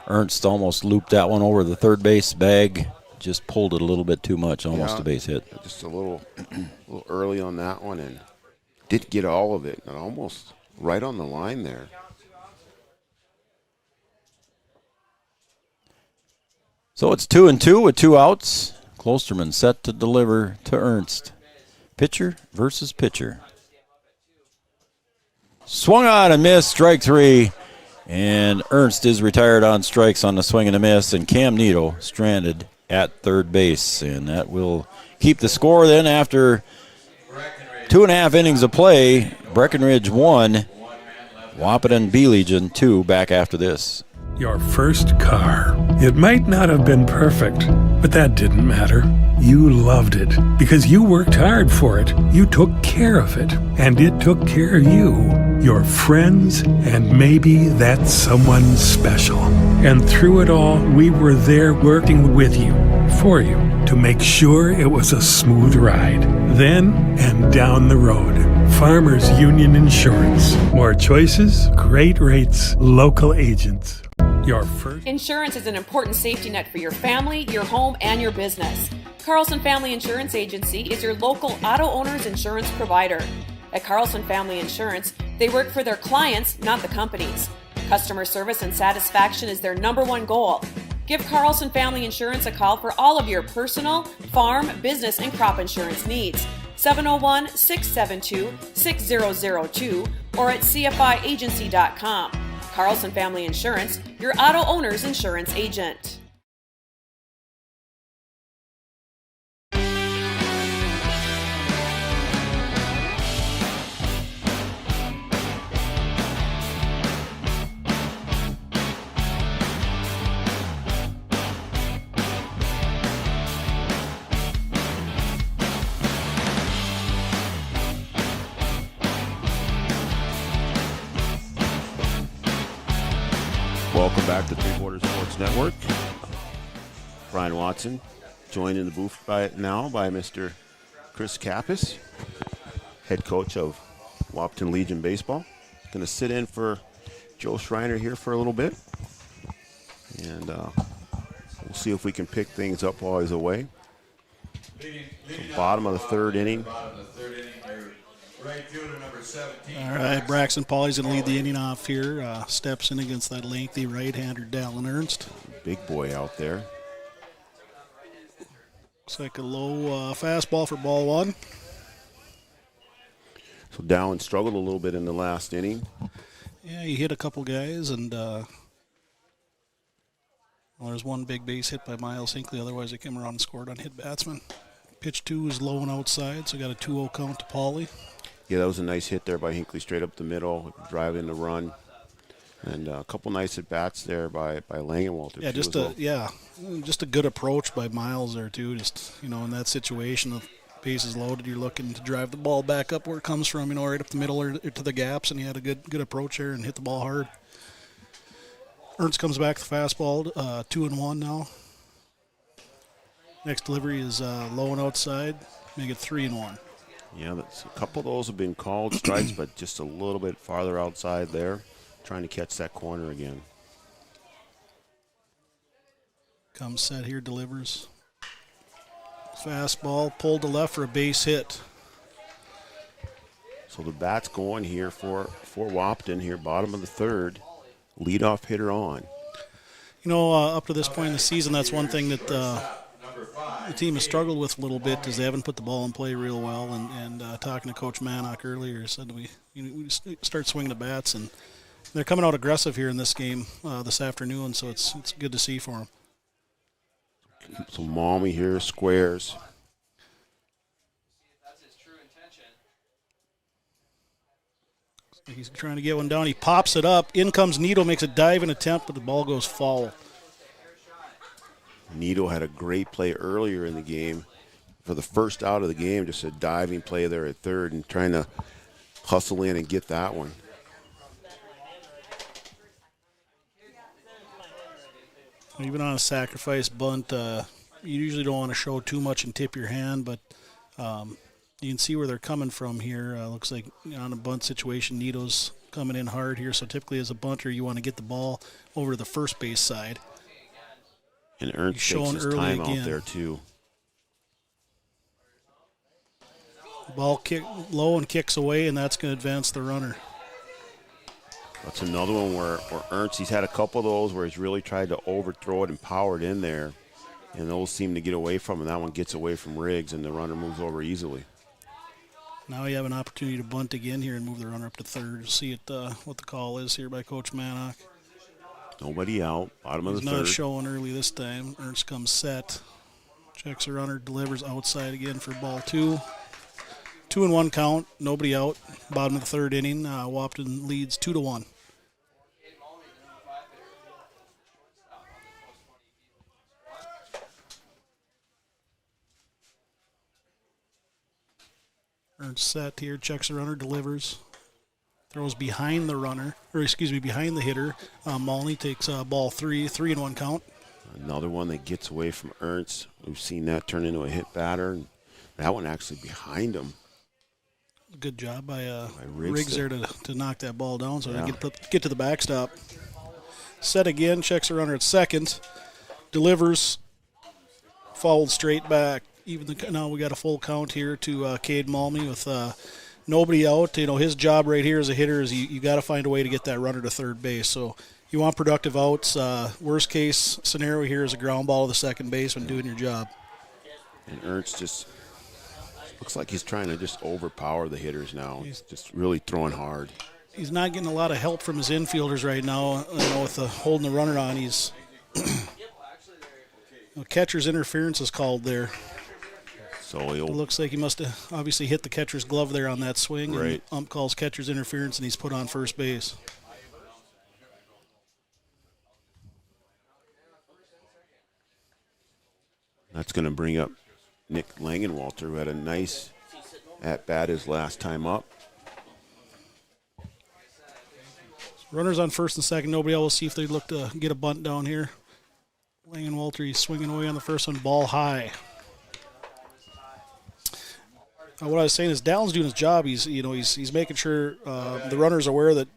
Ernst almost looped that one over the third base bag. Just pulled it a little bit too much, almost a base hit. Just a little early on that one, and did get all of it. And almost right on the line there. So it's 2-2 with 2 outs. Klosterman set to deliver to Ernst. Pitcher versus pitcher. Swung on and missed, strike 3. And Ernst is retired on strikes on the swing and a miss. And Cam Nito stranded at third base. And that will keep the score then after 2.5 innings of play. Breckenridge 1, Wahpeton B Legion 2 back after this. Your first car. It might not have been perfect, but that didn't matter. You loved it because you worked hard for it. You took care of it, and it took care of you, your friends, and maybe that someone special. And through it all, we were there working with you, for you, to make sure it was a smooth ride. Then and down the road. Farmers Union Insurance. More choices, great rates, local agents. Your first. Insurance is an important safety net for your family, your home, and your business. Carlson Family Insurance Agency is your local auto owner's insurance provider. At Carlson Family Insurance, they work for their clients, not the companies. Customer service and satisfaction is their #1 goal. Give Carlson Family Insurance a call for all of your personal, farm, business, and crop insurance needs. 701-672-6002 or at cfiagency.com. Carlson Family Insurance, your auto owner's insurance agent. Welcome back to Three Quarters Sports Network. Brian Watson, joined in the booth now by Mr. Chris Kappas, head coach of Wahpeton Legion Baseball. Going to sit in for Joe Schreiner here for a little bit. And we'll see if we can pick things up while he's away. So bottom of the third inning. Right fielder number 17. All right, Braxton Pauly's going to lead the inning off here. Steps in against that lengthy right-hander Dallin Ernst. Big boy out there. Looks like a low fastball for ball 1. So Dallin struggled a little bit in the last inning. Yeah, he hit a couple guys, and well, there's one big base hit by Miles Hinckley. Otherwise, they came around and scored on hit batsman. Pitch 2 is low and outside, so got a 2-0 count to Pauly. Yeah, that was a nice hit there by Hinckley, straight up the middle, driving the run. And a couple nice at-bats there by Langenwalter. Yeah, just a good approach by Miles there, too. Just, in that situation, the base is loaded, you're looking to drive the ball back up where it comes from, right up the middle or to the gaps, and he had a good approach there and hit the ball hard. Ernst comes back to the fastball, 2-1 now. Next delivery is low and outside, make it 3-1. Yeah, a couple of those have been called strikes, but just a little bit farther outside there, trying to catch that corner again. Comes set here, delivers. Fastball, pulled to left for a base hit. So the bat's going here for Wahpeton here, bottom of the third. Leadoff hitter on. Up to this point in the season, that's one thing that the team has struggled with a little bit is they haven't put the ball in play real well. And talking to Coach Mannock earlier, said we start swinging the bats, and they're coming out aggressive here in this game this afternoon. So it's good to see for them. So Malmy here squares. He's trying to get one down. He pops it up. In comes Nito, makes a diving attempt, but the ball goes foul. Nito had a great play earlier in the game. For the first out of the game, just a diving play there at third and trying to hustle in and get that one. Even on a sacrifice bunt, you usually don't want to show too much and tip your hand, but you can see where they're coming from here. Looks like on a bunt situation, Nito's coming in hard here. So typically as a bunter, you want to get the ball over to the first base side. And Ernst takes his time out there, too. Ball kick low and kicks away, and that's going to advance the runner. That's another one where Ernst, he's had a couple of those where he's really tried to overthrow it and power it in there. And those seem to get away from him. That one gets away from Riggs, and the runner moves over easily. Now you have an opportunity to bunt again here and move the runner up to third. See what the call is here by Coach Mannock. Nobody out. Bottom of the third. He's not showing early this time. Ernst comes set. Checks the runner, delivers outside again for ball 2. 2-1 count. Nobody out. Bottom of the third inning. Wahpeton leads 2-1. Ernst set here, checks the runner, delivers, throws behind the runner, behind the hitter. Malney takes ball 3-1 count. Another one that gets away from Ernst. We've seen that turn into a hit batter. And that one actually behind him. Good job by Riggs there to knock that ball down so they get to the backstop. Set again, checks the runner at second, delivers, fouled straight back. Now we got a full count here to Cade Malmy with nobody out. His job right here as a hitter is you got to find a way to get that runner to third base. So you want productive outs. Worst case scenario here is a ground ball to the second base when doing your job. And Ernst just looks like he's trying to just overpower the hitters now. He's just really throwing hard. He's not getting a lot of help from his infielders right now. With holding the runner on, he's catcher's interference is called there. So it looks like he must have obviously hit the catcher's glove there on that swing. Right. And ump calls catcher's interference, and he's put on first base. That's going to bring up Nick Langenwalter, who had a nice at-bat his last time up. Runners on first and second. Nobody else. See if they look to get a bunt down here. Langenwalter, he's swinging away on the first one. Ball high. What I was saying is Dallon's doing his job. He's making sure the runner's aware that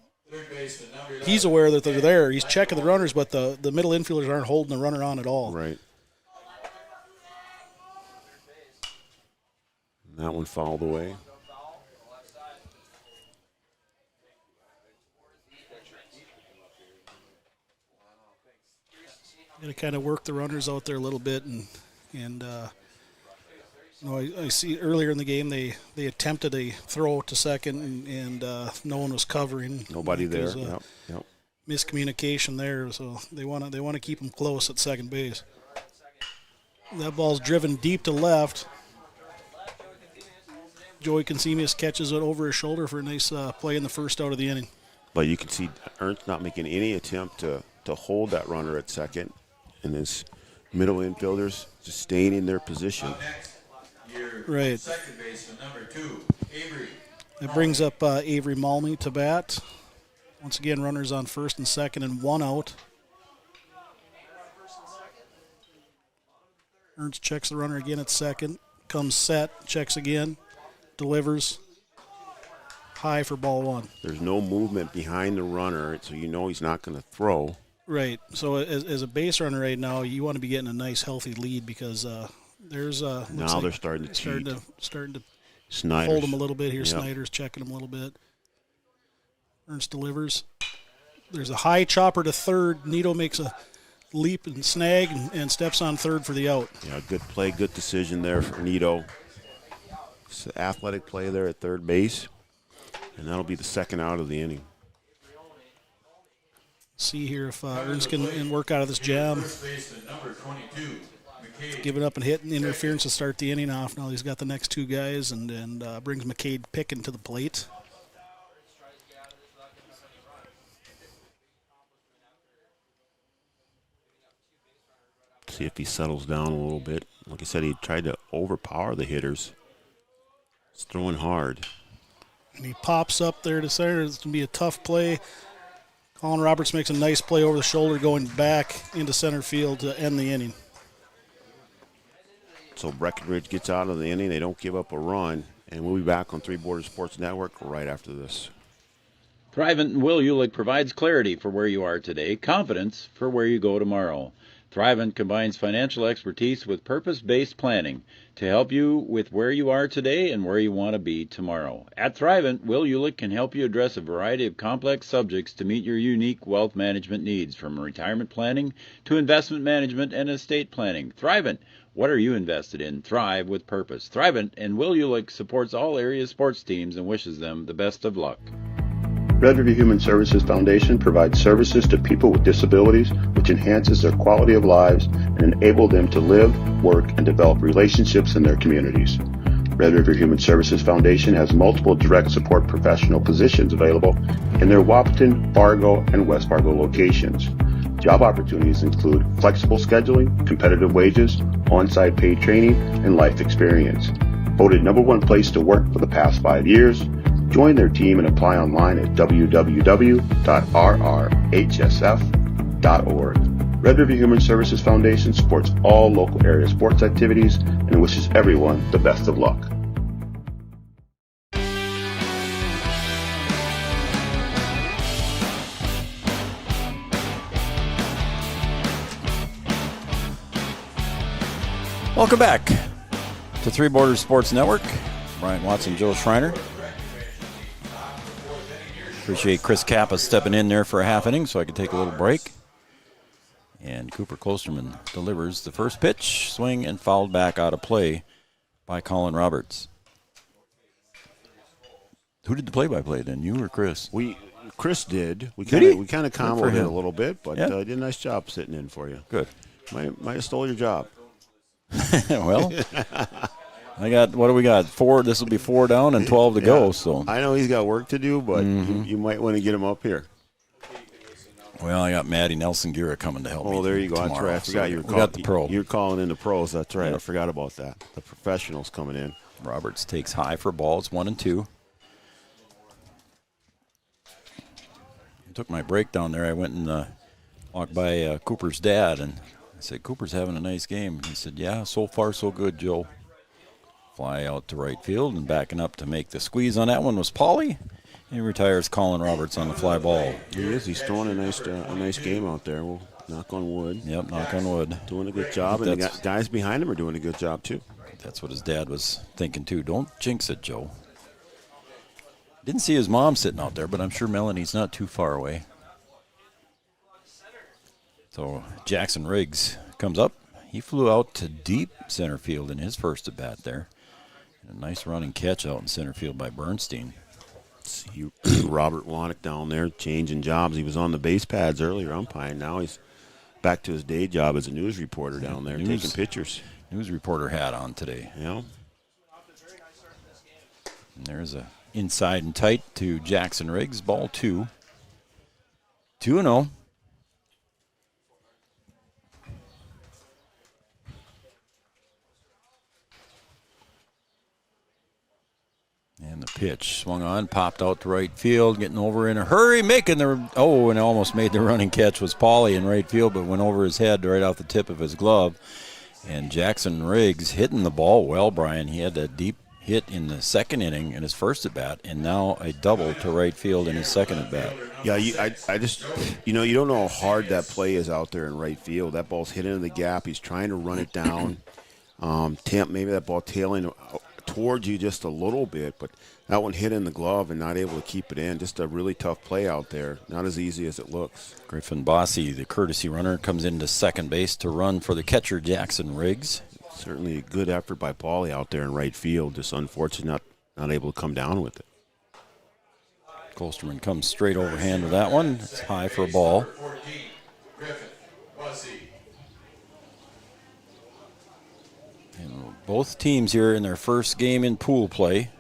he's aware that they're there. He's checking the runners, but the middle infielders aren't holding the runner on at all. Right. And that one fouled away. Got to kind of work the runners out there a little bit, and I see earlier in the game they attempted a throw to second and no one was covering. Nobody there. Yep. Miscommunication there, so they want to keep him close at second base. That ball's driven deep to left. Joey Consemius catches it over his shoulder for a nice play in the first out of the inning. But you can see Ernst not making any attempt to hold that runner at second, and his middle infielders just staying in their position. Right. Second baseman, number 2, Avery. That brings up Avery Malmy to bat. Once again, runners on first and second and 1 out. Ernst checks the runner again at second. Comes set, checks again, delivers. High for ball 1. There's no movement behind the runner, so you know he's not going to throw. Right. So as a base runner right now, you want to be getting a nice healthy lead because there's now they're starting to cheat. Starting to Snyder's. hold him a little bit here. Yep. Snyder's checking him a little bit. Ernst delivers. There's a high chopper to third. Nito makes a leap and snag and steps on third for the out. Yeah, good play, good decision there for Nito. It's an athletic play there at third base, and that'll be the second out of the inning. See here if Ernst can work out of this jam. First baseman, number 22, McCade. Giving up and hitting interference to start the inning off. Now he's got the next two guys and brings McCade Pickin to the plate. See if he settles down a little bit. Like I said, he tried to overpower the hitters. He's throwing hard. And he pops up there to center. It's going to be a tough play. Colin Roberts makes a nice play over the shoulder going back into center field to end the inning. So Breckenridge gets out of the inning. They don't give up a run. And we'll be back on Three Borders Sports Network right after this. Thrivent and Will Ulick provides clarity for where you are today, confidence for where you go tomorrow. Thrivent combines financial expertise with purpose-based planning to help you with where you are today and where you want to be tomorrow. At Thrivent, Will Ulick can help you address a variety of complex subjects to meet your unique wealth management needs, from retirement planning to investment management and estate planning. Thrivent, what are you invested in? Thrive with purpose. Thrivent and Will Ulick supports all area sports teams and wishes them the best of luck. Red River Human Services Foundation provides services to people with disabilities, which enhances their quality of lives and enable them to live, work, and develop relationships in their communities. Red River Human Services Foundation has multiple direct support professional positions available in their Wahpeton, Fargo, and West Fargo locations. Job opportunities include flexible scheduling, competitive wages, on-site paid training, and life experience. Voted #1 place to work for the past 5 years. Join their team and apply online at www.rrhsf.org. Red River Human Services Foundation supports all local area sports activities and wishes everyone the best of luck. Welcome back to Three Borders Sports Network. Brian Watson, Joe Schreiner. Appreciate Chris Kappa stepping in there for a half inning so I could take a little break. And Cooper Klosterman delivers the first pitch, swing, and fouled back out of play by Colin Roberts. Who did the play-by-play then, you or Chris? Chris did. We Did he? kind of comboed it a little bit, but did a nice job sitting in for you. Good. Might have stole your job. Well, I got, what do we got? 4. This will be 4 down and 12 to go. So I know he's got work to do, but you might want to get him up here. Well, I got Maddie Nelson-Gira coming to help me. Oh, there you go. Tomorrow, That's right. I forgot we got the pro. You're calling in the pros. That's right. Yep. I forgot about that. The professionals coming in. Roberts takes high for balls, 1 and 2. I took my break down there. I went and walked by Cooper's dad, and I said, "Cooper's having a nice game." He said, "Yeah, so far so good, Joe." Fly out to right field, and backing up to make the squeeze on that one was Pauly. He retires Colin Roberts on the fly ball. He is. He's throwing a nice game out there. We'll knock on wood. Yep, knock on wood. Doing a good job, and the guys behind him are doing a good job too. That's what his dad was thinking too. Don't jinx it, Joe. Didn't see his mom sitting out there, but I'm sure Melanie's not too far away. So Jackson Riggs comes up. He flew out to deep center field in his first at bat there. A nice running catch out in center field by Bernstein. See Robert Wanick down there changing jobs. He was on the base pads earlier umpiring. Now he's back to his day job as a news reporter down there, taking pictures. News reporter hat on today. Yeah. And there's a inside and tight to Jackson Riggs. Ball 2. 2-0. And the pitch swung on, popped out to right field, getting over in a hurry, making the, and almost made the running catch was Pauly in right field, but went over his head right off the tip of his glove. And Jackson Riggs hitting the ball well, Brian. He had a deep hit in the second inning in his first at bat, and now a double to right field in his second at bat. Yeah, I just, you don't know how hard that play is out there in right field. That ball's hit into the gap. He's trying to run it down. Maybe that ball tailing towards you just a little bit, but that one hit in the glove and not able to keep it in. Just a really tough play out there. Not as easy as it looks. Griffin Bossy, the courtesy runner, comes into second base to run for the catcher, Jackson Riggs. Certainly a good effort by Pauly out there in right field. Just unfortunate not able to come down with it. Klosterman comes straight overhand with that one. It's high for a ball. And both teams here in their first game in pool play.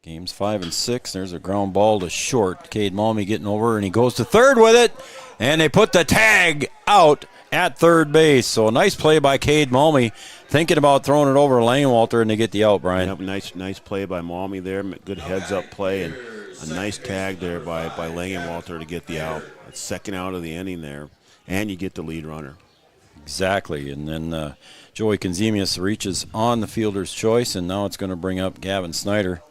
Games 5 and 6. There's a ground ball to short. Cade Malmy getting over, and he goes to third with it. And they put the tag out at third base. So a nice play by Cade Malmy, thinking about throwing it over Langwalter, and they get the out, Brian. Yep, nice play by Malmy there. Good heads-up play, and a nice tag there by Langwalter to get the out. It's second out of the inning there, and you get the lead runner. Exactly, and then Joey Konzemius reaches on the fielder's choice, and now it's going to bring up Gavin Snyder.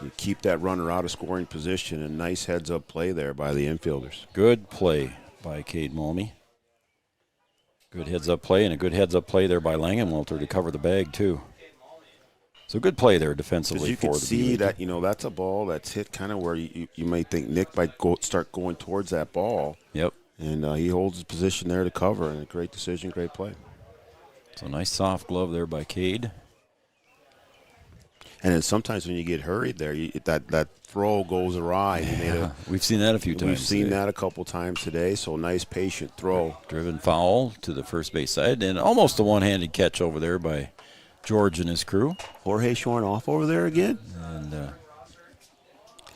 you keep that runner out of scoring position, and nice heads-up play there by the infielders. Good play by Cade Malmy. Good heads-up play, and a good heads-up play there by Langenwelter to cover the bag, too. So good play there defensively. You can see that, that's a ball that's hit kind of where you might think Nick might start going towards that ball. Yep. And he holds his position there to cover, and a great decision, great play. So nice soft glove there by Cade. And then sometimes when you get hurried there, that throw goes awry. We've seen that a few times. We've seen that a couple times today, so nice patient throw. Driven foul to the first base side, and almost a one-handed catch over there by George and his crew. Jorge showing off over there again. And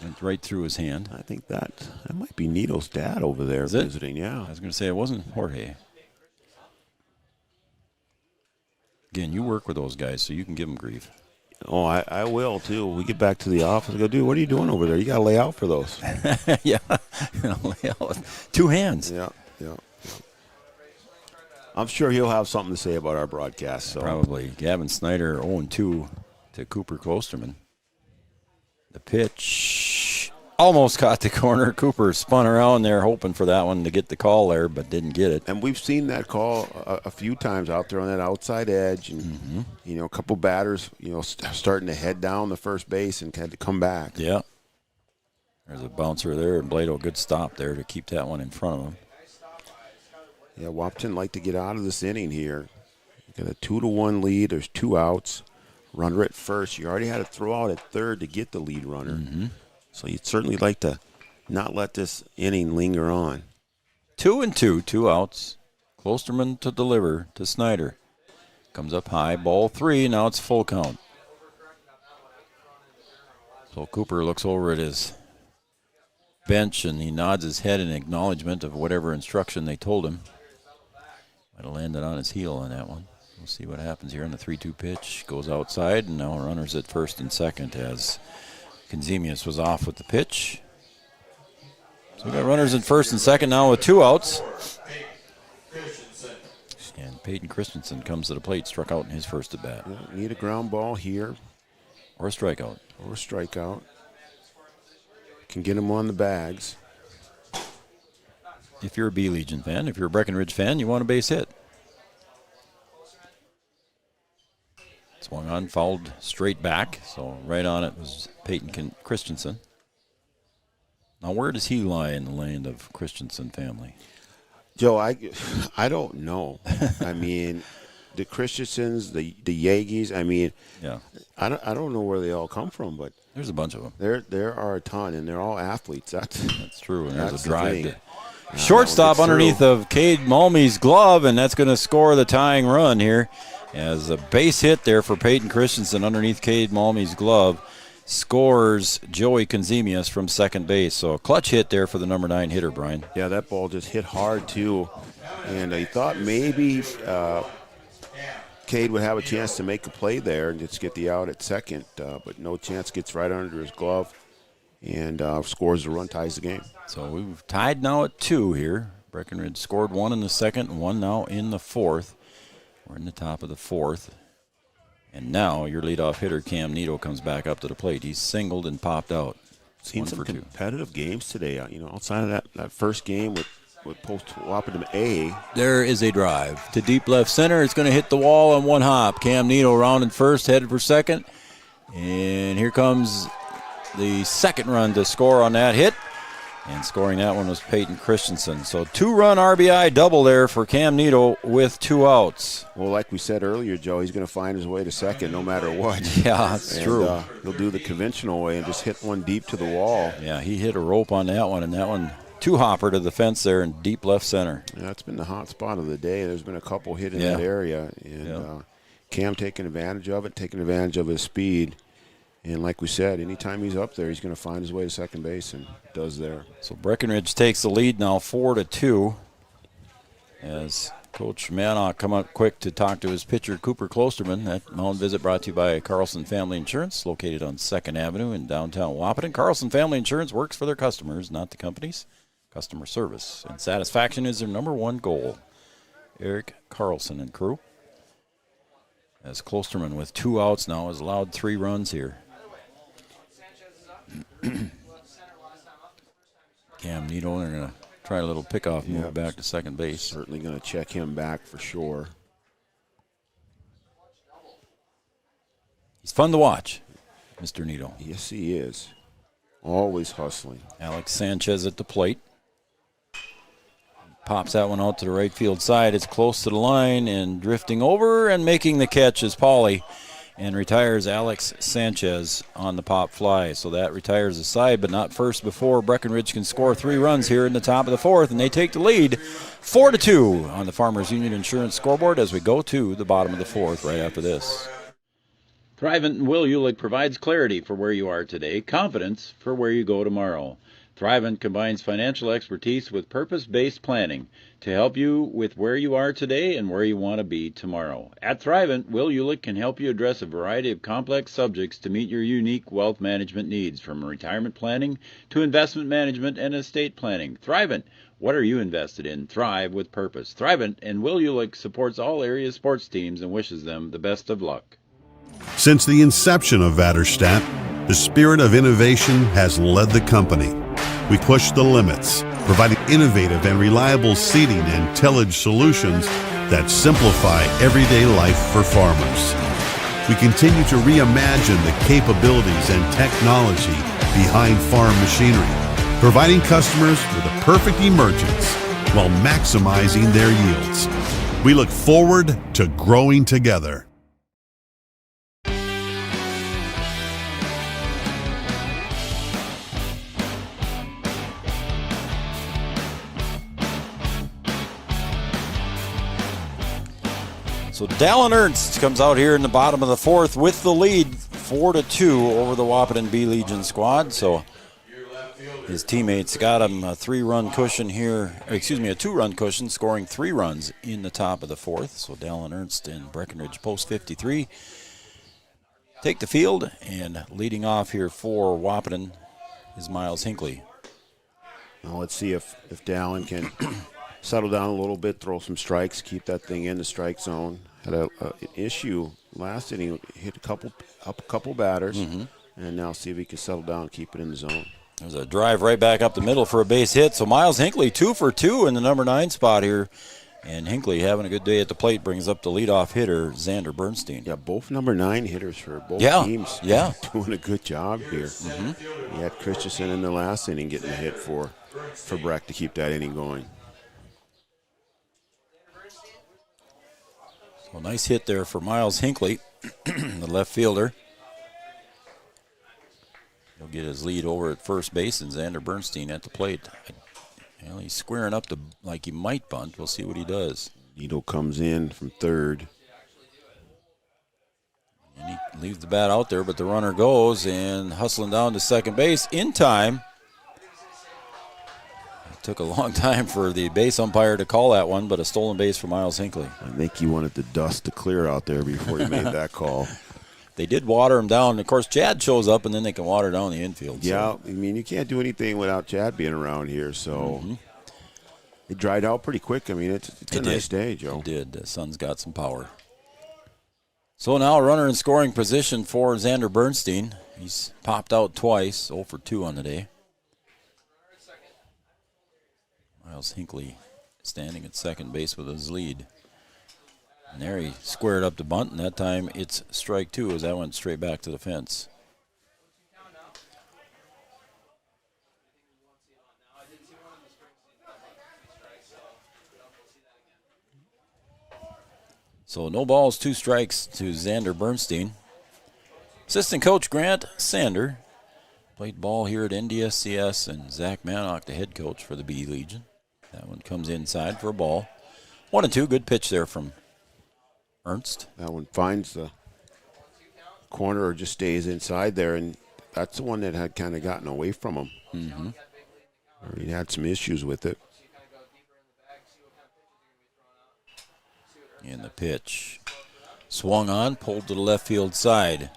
went right through his hand. I think that might be Nito's dad over there visiting, yeah. I was going to say it wasn't Jorge. Again, you work with those guys, so you can give them grief. Oh, I will, too. We get back to the office and go, dude, what are you doing over there? You got to lay out for those. Yeah, lay out with 2 hands. Yeah. I'm sure he'll have something to say about our broadcast. So. Probably. Gavin Snyder 0-2 to Cooper Klosterman. The pitch almost caught the corner. Cooper spun around there hoping for that one to get the call there, but didn't get it. And we've seen that call a few times out there on that outside edge. And, a couple batters, starting to head down the first base and had to come back. Yeah. There's a bouncer there, and Blado, good stop there to keep that one in front of him. Yeah, Wahpeton like to get out of this inning here. You got a 2-1 lead. There's 2 outs. Runner at first. You already had to throw out at third to get the lead runner. So you'd certainly like to not let this inning linger on. 2-2, 2 outs. Klosterman to deliver to Snyder. Comes up high, ball 3. Now it's full count. So Cooper looks over at his bench and he nods his head in acknowledgement of whatever instruction they told him. Might have landed on his heel on that one. We'll see what happens here on the 3-2 pitch. Goes outside, and now runners at first and second as Konzemius was off with the pitch. So we got runners at first and second now with 2 outs. And Peyton Christensen comes to the plate, struck out in his first at bat. Yeah, need a ground ball here. Or a strikeout. Can get him on the bags. If you're a B Legion fan, if you're a Breckenridge fan, you want a base hit. Swung on, fouled straight back, so right on it was Peyton Christensen. Now, where does he lie in the land of Christensen family? Joe, I don't know. I mean, the Christensens, the Yagis, yeah. I don't know where they all come from, but there's a bunch of them. There are a ton, and they're all athletes. That's true, and there's a drive. The shortstop underneath of Cade Malmy's glove, and that's going to score the tying run here. As a base hit there for Peyton Christensen underneath Cade Malmy's glove. Scores Joey Konzemius from second base. So a clutch hit there for the number 9 hitter, Brian. Yeah, that ball just hit hard, too. And I thought maybe Cade would have a chance to make a play there and just get the out at second. But no chance, gets right under his glove and scores the run, ties the game. So we've tied now at 2 here. Breckenridge scored 1 in the second and 1 now in the fourth. We're in the top of the fourth. And now your leadoff hitter, Cam Nito, comes back up to the plate. He's singled and popped out. Seen some competitive games today. Outside of that first game with Post Wahpeton A. There is a drive to deep left center. It's going to hit the wall on one hop. Cam Nito rounding first, headed for second. And here comes the second run to score on that hit. And scoring that one was Peyton Christensen. So 2-run RBI double there for Cam Nito with 2 outs. Well, like we said earlier, Joe, he's going to find his way to second no matter what. Yeah, that's true. He'll do the conventional way and just hit one deep to the wall. Yeah, he hit a rope on that one, and that one two-hopper to the fence there in deep left center. Yeah, that's been the hot spot of the day. There's been a couple hit in that area. And Cam taking advantage of it, taking advantage of his speed. And like we said, anytime he's up there, he's going to find his way to second base, and does there. So Breckenridge takes the lead now 4-2 as Coach Manock come up quick to talk to his pitcher, Cooper Klosterman. That mound visit brought to you by Carlson Family Insurance, located on 2nd Avenue in downtown Wahpeton. Carlson Family Insurance works for their customers, not the companies. Customer service and satisfaction is their number 1 goal. Eric Carlson and crew. As Klosterman with 2 outs now has allowed 3 runs here. Cam Needle, they're going to try a little pickoff move back to second base. Certainly going to check him back for sure. He's fun to watch, Mr. Needle. Yes, he is. Always hustling. Alex Sanchez at the plate. Pops that one out to the right field side. It's close to the line, and drifting over and making the catch is Pauly, and retires Alex Sanchez on the pop fly. So that retires the side, but not first before Breckenridge can score 3 runs here in the top of the 4th, and they take the lead 4-2 on the Farmers Union Insurance scoreboard as we go to the bottom of the 4th right after this. Thrivent and Will Ulick provides clarity for where you are today, confidence for where you go tomorrow. Thrivent combines financial expertise with purpose-based planning to help you with where you are today and where you want to be tomorrow. At Thrivent, Will Ulick can help you address a variety of complex subjects to meet your unique wealth management needs, from retirement planning to investment management and estate planning. Thrivent, what are you invested in? Thrive with purpose. Thrivent and Will Ulick supports all area sports teams and wishes them the best of luck. Since the inception of Vaderstadt, the spirit of innovation has led the company. We push the limits, providing innovative and reliable seeding and tillage solutions that simplify everyday life for farmers. We continue to reimagine the capabilities and technology behind farm machinery, providing customers with a perfect emergence while maximizing their yields. We look forward to growing together. So Dallin Ernst comes out here in the bottom of the 4th with the lead, 4-2 over the Wahpeton B Legion squad. So his teammates got him a 3-run cushion here, a 2-run cushion, scoring 3 runs in the top of the 4th. So Dallin Ernst and Breckenridge post 53 take the field, and leading off here for Wahpeton is Miles Hinckley. Now let's see if Dallin can settle down a little bit, throw some strikes, keep that thing in the strike zone. Had an issue last inning, hit a couple batters, and now see if he can settle down and keep it in the zone. There's a drive right back up the middle for a base hit. So Miles Hinckley 2 for 2 in the number 9 spot here. And Hinckley having a good day at the plate brings up the leadoff hitter, Xander Bernstein. Yeah, both number 9 hitters for both teams. Yeah. Doing a good job here. You had Christensen in the last inning getting a hit for Breck to keep that inning going. So nice hit there for Miles Hinckley, the left fielder. He'll get his lead over at first base, and Xander Bernstein at the plate. Well, he's squaring up to like he might bunt. We'll see what he does. Needle comes in from third. And he leaves the bat out there, but the runner goes, and hustling down to second base in time. It took a long time for the base umpire to call that one, but a stolen base for Miles Hinckley. I think he wanted the dust to clear out there before he made that call. They did water him down. Of course, Chad shows up, and then they can water down the infield. Yeah, so. I mean, you can't do anything without Chad being around here, so it dried out pretty quick. I mean, it's a nice day, Joe. It did. The sun's got some power. So now a runner in scoring position for Xander Bernstein. He's popped out twice, 0 for 2 on the day. Miles Hinckley standing at second base with his lead. And there he squared up the bunt, and that time it's strike 2 as that went straight back to the fence. So no balls, 2 strikes to Xander Bernstein. Assistant coach Grant Sander played ball here at NDSCS, and Zach Manock, the head coach for the B Legion. That one comes inside for a ball. 1-2, good pitch there from Ernst. That one finds the corner or just stays inside there, and that's the one that had kind of gotten away from him. Or he had some issues with it. And the pitch swung on, pulled to the left field side.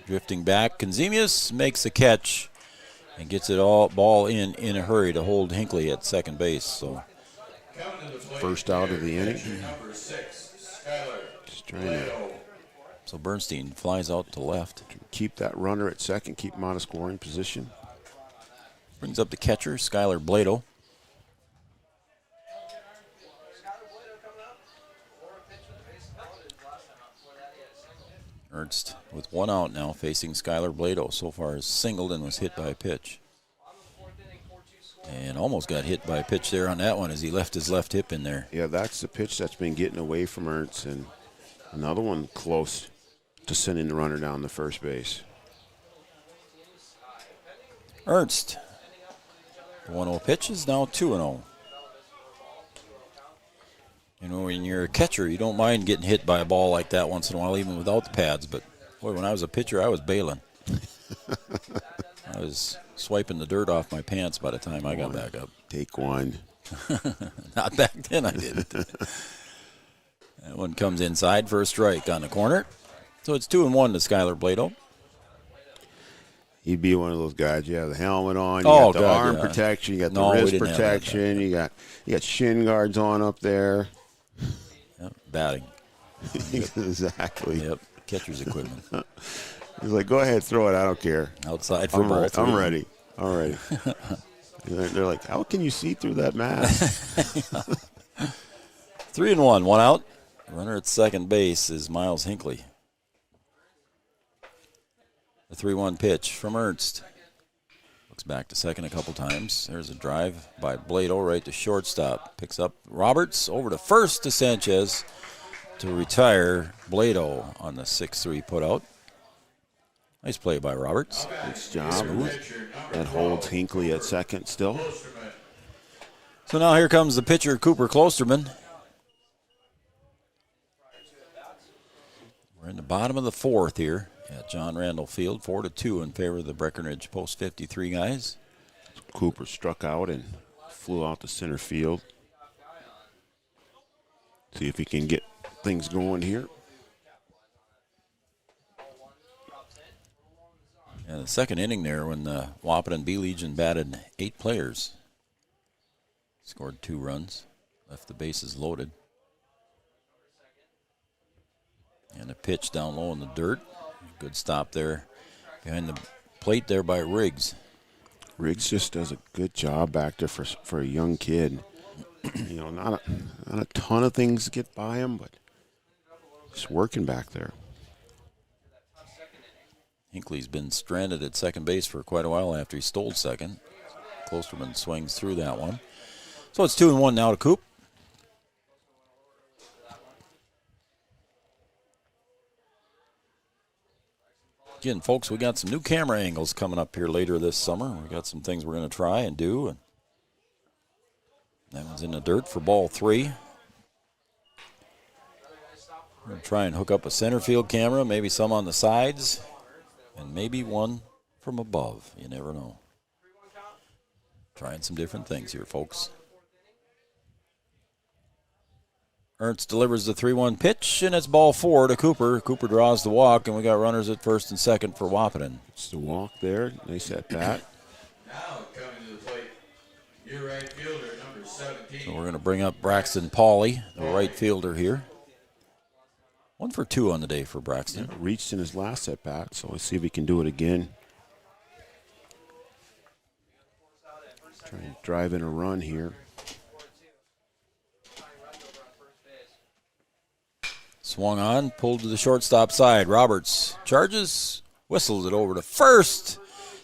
Drifting back, Konzemius makes the catch and gets it all ball in a hurry to hold Hinckley at second base. So first out of the inning. So Bernstein flies out to left. Keep that runner at second, keep him out of scoring position. Brings up the catcher, Skylar Blado. Ernst with one out now facing Skylar Blado. So far has singled and was hit by a pitch. And almost got hit by a pitch there on that one as he left his left hip in there. Yeah, that's the pitch that's been getting away from Ernst, and another one close to sending the runner down the first base. Ernst, the 1-0 pitch is now 2-0. You know, when you're a catcher, you don't mind getting hit by a ball like that once in a while, even without the pads. But, boy, when I was a pitcher, I was bailing. I was swiping the dirt off my pants by the time I got back up. Take one. Not back then, I didn't. That one comes inside for a strike on the corner. So it's 2-1 to Skylar Blado. He'd be one of those guys. You have the helmet on, you got the arm protection, you got the wrist protection, you got shin guards on up there. Yep, batting. Exactly. Yep, catcher's equipment. He's like, go ahaid, throw it. I don't care. Outside for ball three. I'm ready. All right. They're like, how can you see through that mask? 3-1, one out. Runner at second base is Miles Hinckley. The 3-1 pitch from Ernst. Looks back to second a couple times. There's a drive by Blado right to shortstop. Picks up Roberts over to first to Sanchez to retire Blado on the 6-3 putout. Nice play by Roberts. Nice job. That holds Hinckley at second still. So now here comes the pitcher, Cooper Klosterman. We're in the bottom of the fourth here at John Randall Field, 4-2 in favor of the Breckenridge Post 53 guys. Cooper struck out and flew out to center field. See if he can get things going here. Yeah, the second inning there when the Wahpeton B Legion batted 8 players. Scored 2 runs, left the bases loaded. And a pitch down low in the dirt. Good stop there behind the plate there by Riggs. Riggs just does a good job back there for a young kid. You know, not a ton of things get by him, but just working back there. Hinckley's been stranded at second base for quite a while after he stole second. Klosterman swings through that one. So it's 2-1 now to Coop. Again, folks, we got some new camera angles coming up here later this summer. We got some things we're going to try and do. And that one's in the dirt for ball 3. We're going to try and hook up a center field camera, maybe some on the sides, and maybe one from above. You never know. Trying some different things here, folks. Ernst delivers the 3-1 pitch, and it's ball 4 to Cooper. Cooper draws the walk, and we got runners at first and second for Wahpeton. It's the walk there. Nice at bat. Now coming to the plate, your right fielder, number 17. So we're going to bring up Braxton Pauley, the right fielder here. 1 for 2 on the day for Braxton. Yeah, reached in his last at bat, so let's see if he can do it again. Trying to drive in a run here. Swung on, pulled to the shortstop side. Roberts charges, whistles it over to first.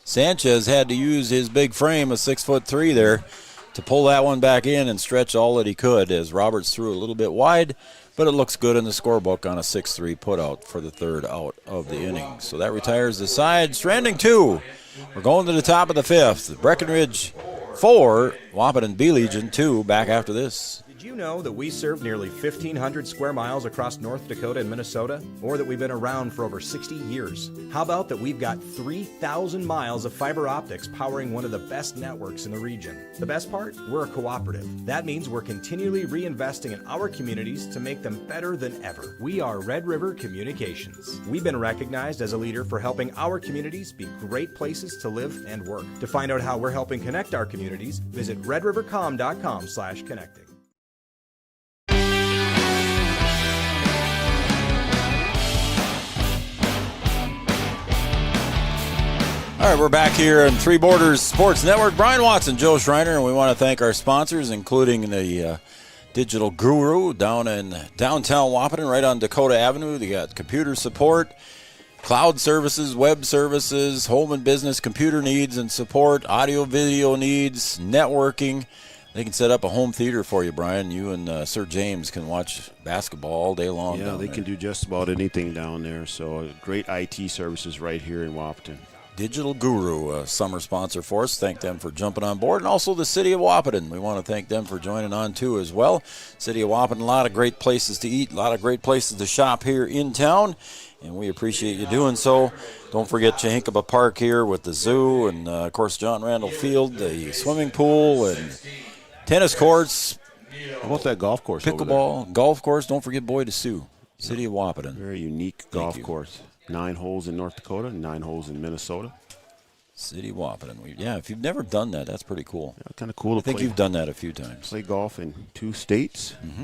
Sanchez had to use his big frame of 6'3" there to pull that one back in and stretch all that he could as Roberts threw a little bit wide, but it looks good in the scorebook on a 6-3 putout for the third out of the inning. So that retires the side. Stranding 2. We're going to the top of the 5th. Breckenridge 4, Wahpeton B Legion 2. Back after this. Did you know that we serve nearly 1,500 square miles across North Dakota and Minnesota? Or that we've been around for over 60 years? How about that we've got 3,000 miles of fiber optics powering one of the best networks in the region? The best part? We're a cooperative. That means we're continually reinvesting in our communities to make them better than ever. We are Red River Communications. We've been recognized as a leader for helping our communities be great places to live and work. To find out how we're helping connect our communities, visit redrivercom.com/connecting. All right, we're back here on Three Borders Sports Network. Brian Watson, Joe Schreiner, and we want to thank our sponsors, including the Digital Guru down in downtown Wahpeton, right on Dakota Avenue. They got computer support, cloud services, web services, home and business computer needs and support, audio, video needs, networking. They can set up a home theater for you, Brian. You and Sir James can watch basketball all day long. Yeah, they can do just about anything down there. So great IT services right here in Wahpeton. Digital Guru, a summer sponsor for us. Thank them for jumping on board. And also the City of Wahpeton. We want to thank them for joining on, too, as well. City of Wahpeton, a lot of great places to eat, a lot of great places to shop here in town, and we appreciate you doing so. Don't forget Chahinkaba Park here with the zoo and, of course, John Randall Field, the swimming pool, and tennis courts. How about that golf course pickleball, golf course. Don't forget Boy to Sioux, City of Wahpeton. Very unique golf course. 9 holes in North Dakota, 9 holes in Minnesota. City of Wahpeton. Yeah, if you've never done that, that's pretty cool. Yeah, kind of cool. I think you've done that a few times. Play golf in 2 states. Mm-hmm.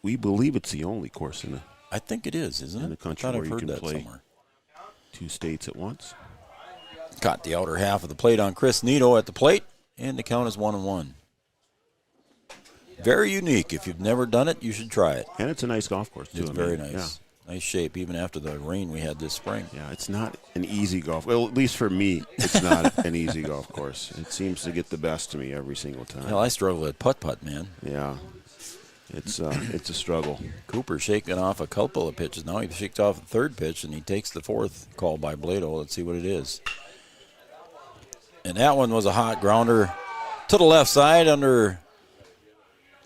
We believe it's the only course in the. I think it is, isn't it? In the country where you can play somewhere. 2 states at once. Got the outer half of the plate on Chris Nito at the plate, and the count is 1-1. Very unique. If you've never done it, you should try it. And it's a nice golf course, too. It's very nice. Yeah. Nice shape, even after the rain we had this spring. Yeah, it's not an easy golf. Well, at least for me, it's not an easy golf course. It seems to get the best of me every single time. Well, I struggle at putt-putt, man. Yeah, it's a struggle. Cooper shaking off a couple of pitches. Now he shakes off the third pitch, and he takes the fourth call by Blado. Let's see what it is. And that one was a hot grounder to the left side under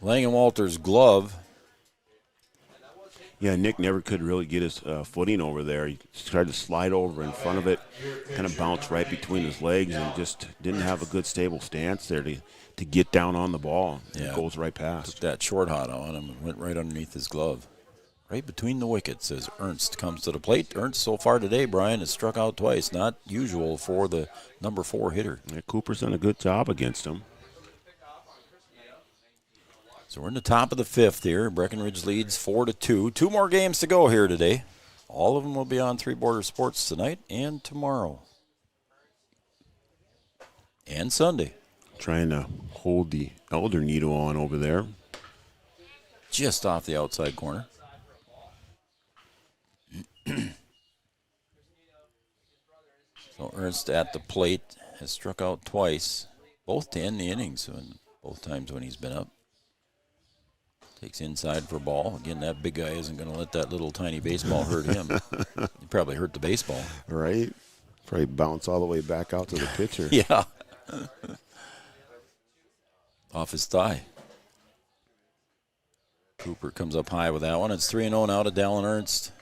Langenwalter's glove. Yeah, Nick never could really get his footing over there. He tried to slide over in front of it, kind of bounced right between his legs, and just didn't have a good stable stance there to get down on the ball. Yeah. It goes right past. Took that short hot on him and went right underneath his glove. Right between the wickets as Ernst comes to the plate. Ernst so far today, Brian, has struck out twice. Not usual for the number 4 hitter. Yeah, Cooper's done a good job against him. So we're in the top of the 5th here. Breckenridge leads 4-2. 2 more games to go here today. All of them will be on Three Border Sports tonight and tomorrow. And Sunday. Trying to hold the elder Nito on over there. Just off the outside corner. So Ernst at the plate has struck out twice. Both to end the innings, both times when he's been up. Takes inside for a ball. Again, that big guy isn't going to let that little tiny baseball hurt him. He probably hurt the baseball. Right. Probably bounce all the way back out to the pitcher. Yeah. Off his thigh. Cooper comes up high with that one. It's 3-0 now to Dallin Ernst.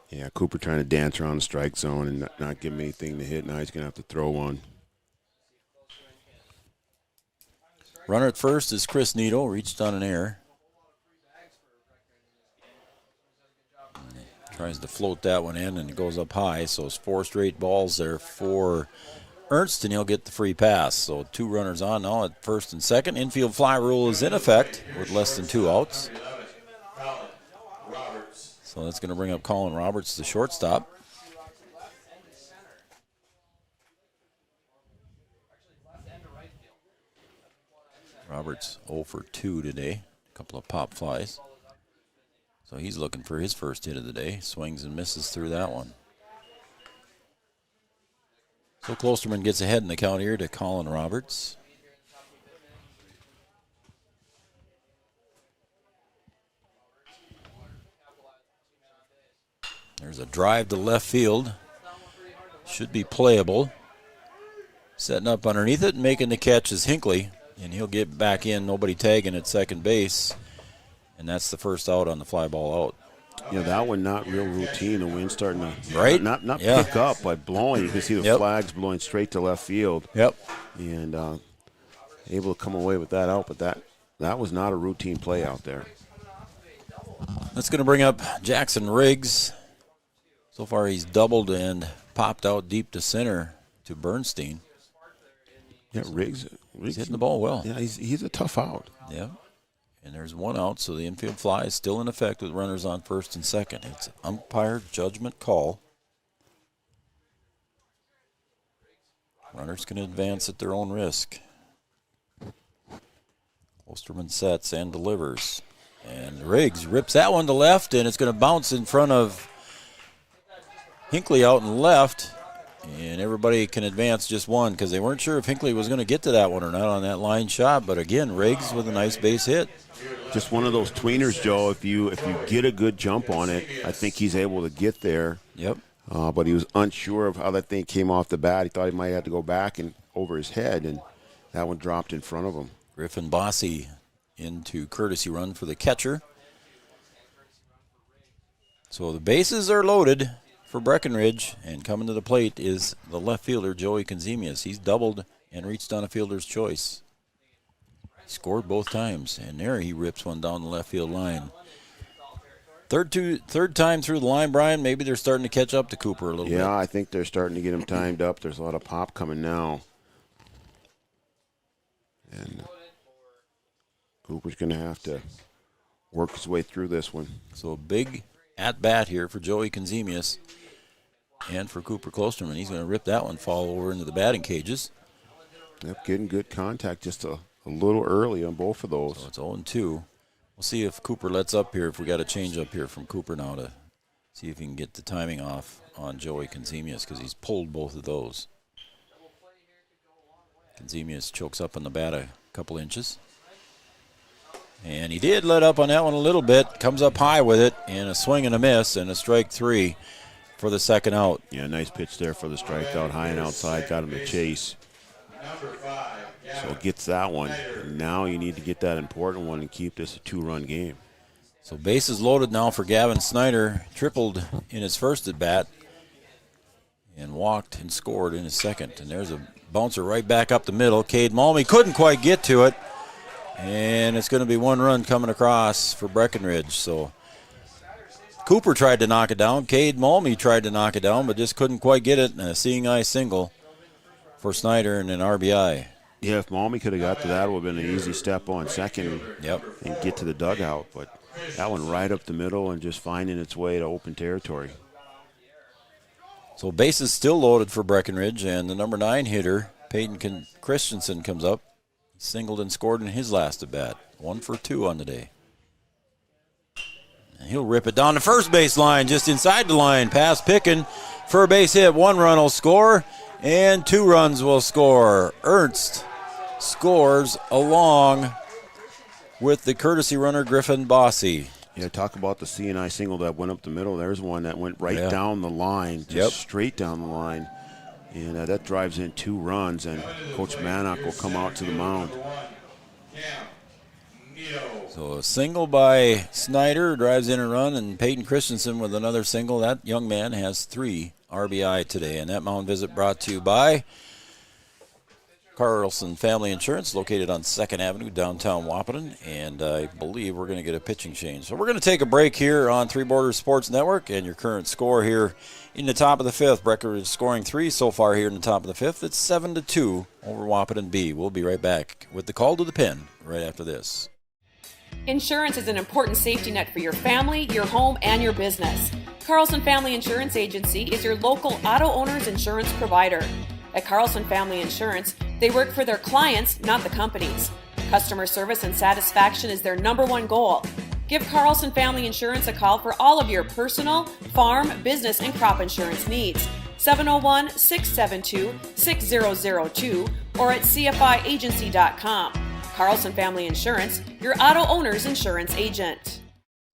Yeah, Cooper trying to dance around the strike zone and not give him anything to hit. Now he's going to have to throw one. Runner at first is Chris Nito. Reached on an error. Tries to float that one in, and it goes up high. So it's 4 straight balls there for Ernst, and he'll get the free pass. So 2 runners on now at first and second. Infield fly rule is in effect with less than 2 outs. So that's going to bring up Colin Roberts, the shortstop. Roberts 0 for 2 today. A couple of pop flies. So he's looking for his first hit of the day. Swings and misses through that one. So Klosterman gets ahead in the count here to Colin Roberts. There's a drive to left field. Should be playable. Setting up underneath it and making the catch is Hinckley. And he'll get back in, nobody tagging at second base. And that's the first out on the fly ball out. Yeah, that one not real routine. The wind's starting to not yeah. pick up, but blowing. You can see the flags blowing straight to left field. Yep. And able to come away with that out, but that was not a routine play out there. That's going to bring up Jackson Riggs. So far he's doubled and popped out deep to center to Bernstein. Yeah, Riggs he's hitting the ball well. Yeah, he's a tough out. Yeah. And there's 1 out, so the infield fly is still in effect with runners on first and second. It's umpire judgment call. Runners can advance at their own risk. Osterman sets and delivers. And Riggs rips that one to left, and it's going to bounce in front of Hinckley out in left. And everybody can advance just one because they weren't sure if Hinckley was going to get to that one or not on that line shot. But again, Riggs with a nice base hit. Just one of those tweeners, Joe. If you get a good jump on it, I think he's able to get there. Yep. But he was unsure of how that thing came off the bat. He thought he might have to go back and over his head, and that one dropped in front of him. Griffin Bossy into courtesy run for the catcher. So the bases are loaded for Breckenridge, and coming to the plate is the left fielder, Joey Conzemius. He's doubled and reached on a fielder's choice. He scored both times, and there he rips one down the left field line. Third time through the line, Brian. Maybe they're starting to catch up to Cooper a little bit. Yeah, I think they're starting to get him timed up. There's a lot of pop coming now. And Cooper's going to have to work his way through this one. So a big at-bat here for Joey Conzemius and for Cooper Klosterman. He's going to rip that one, fall over into the batting cages. Yep, getting good contact just a little early on both of those. So it's 0-2. We'll see if Cooper lets up here, if we got a change up here from Cooper now to see if he can get the timing off on Joey Conzemius because he's pulled both of those. Conzemius chokes up on the bat a couple inches. And he did let up on that one a little bit. Comes up high with it, and a swing and a miss, and a strike 3 for the second out. Yeah, nice pitch there for the strikeout. High and outside, got him to chase. So gets that one. And now you need to get that important one and keep this a 2-run game. So bases loaded now for Gavin Snyder. Tripled in his first at bat and walked and scored in his second. And there's a bouncer right back up the middle. Cade Malmy couldn't quite get to it. And it's going to be 1 run coming across for Breckenridge. So Cooper tried to knock it down. Cade Malmy tried to knock it down, but just couldn't quite get it. And a seeing eye single for Snyder and an RBI. Yeah, if Malmy could have got to that, it would have been an easy step on second and get to the dugout. But that one right up the middle and just finding its way to open territory. So bases still loaded for Breckenridge, and the number 9 hitter, Peyton Christensen, comes up. Singled and scored in his last at bat. 1 for 2 on the day. And he'll rip it down the first base line, just inside the line. Past Pickin for a base hit. 1 run will score, and 2 runs will score. Ernst scores along with the courtesy runner Griffin Bossy. Yeah, talk about the C&I single that went up the middle. There's one that went right down the line, just straight down the line. And that drives in 2 runs, and Coach Mannock will come out to the mound. So a single by Snyder drives in a run, and Peyton Christensen with another single. That young man has 3 RBI today. And that mound visit brought to you by Carlson Family Insurance, located on 2nd Avenue, downtown Wahpeton. And I believe we're going to get a pitching change. So we're going to take a break here on Three Borders Sports Network, and your current score here in the top of the 5th. Breckenridge scoring 3 so far here in the top of the 5th. It's 7-2 over Wahpeton B. We'll be right back with the call to the pen right after this. Insurance is an important safety net for your family, your home, and your business. Carlson Family Insurance Agency is your local auto owner's insurance provider. At Carlson Family Insurance, they work for their clients, not the companies. Customer service and satisfaction is their number 1 goal. Give Carlson Family Insurance a call for all of your personal, farm, business, and crop insurance needs. 701-672-6002 or at cfiagency.com. Carlson Family Insurance, your auto owner's insurance agent.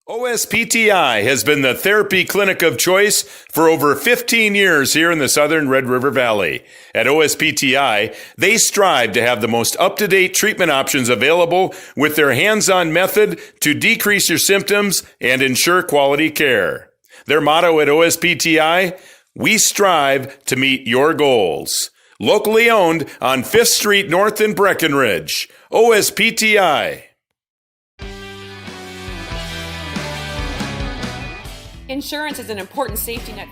OSPTI has been the therapy clinic of choice for over 15 years here in the southern Red River Valley. At OSPTI, they strive to have the most up-to-date treatment options available with their hands-on method to decrease your symptoms and ensure quality care. Their motto at OSPTI, we strive to meet your goals. Locally owned on 5th Street North in Breckenridge. OSPTI. Insurance is an important safety net.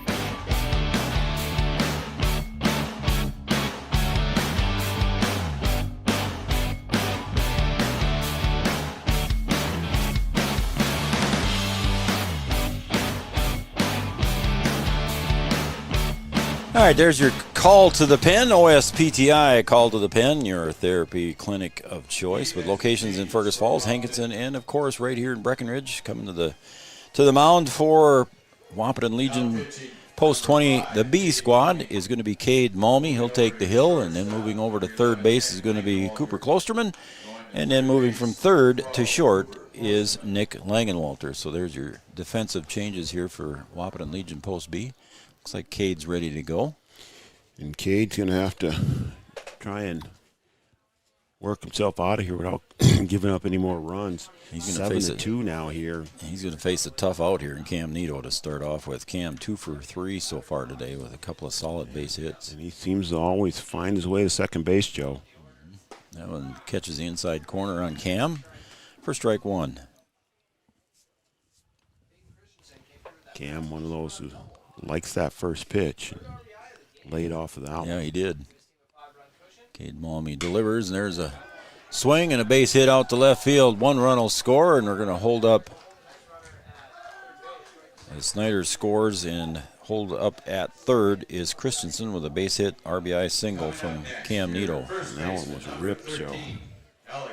All right, there's your Call to the Pen, OSPTI, Call to the Pen, your therapy clinic of choice with locations in Fergus Falls, Hankinson, and of course right here in Breckenridge. Coming to the mound for Wahpeton Legion Post 20, the B squad is going to be Cade Malmy. He'll take the hill, and then moving over to third base is going to be Cooper Klosterman, and then moving from third to short is Nick Langenwalter. So there's your defensive changes here for Wahpeton Legion Post B. Looks like Cade's ready to go. And Cade's going to have to try and work himself out of here without giving up any more runs. He's going to face 7-2 now here. He's going to face a tough out here in Cam Neto to start off with. Cam 2 for 3 so far today with a couple of solid base hits. And he seems to always find his way to second base, Joe. That one catches the inside corner on Cam for strike one. Cam, one of those who likes that first pitch. Laid off of that one. Yeah, he did. Cade Malmy delivers, and there's a swing and a base hit out to left field. One run will score, and we're going to hold up as Snyder scores, and hold up at third is Christensen with a base hit RBI single from Cam Neto. And that one was ripped, Joe.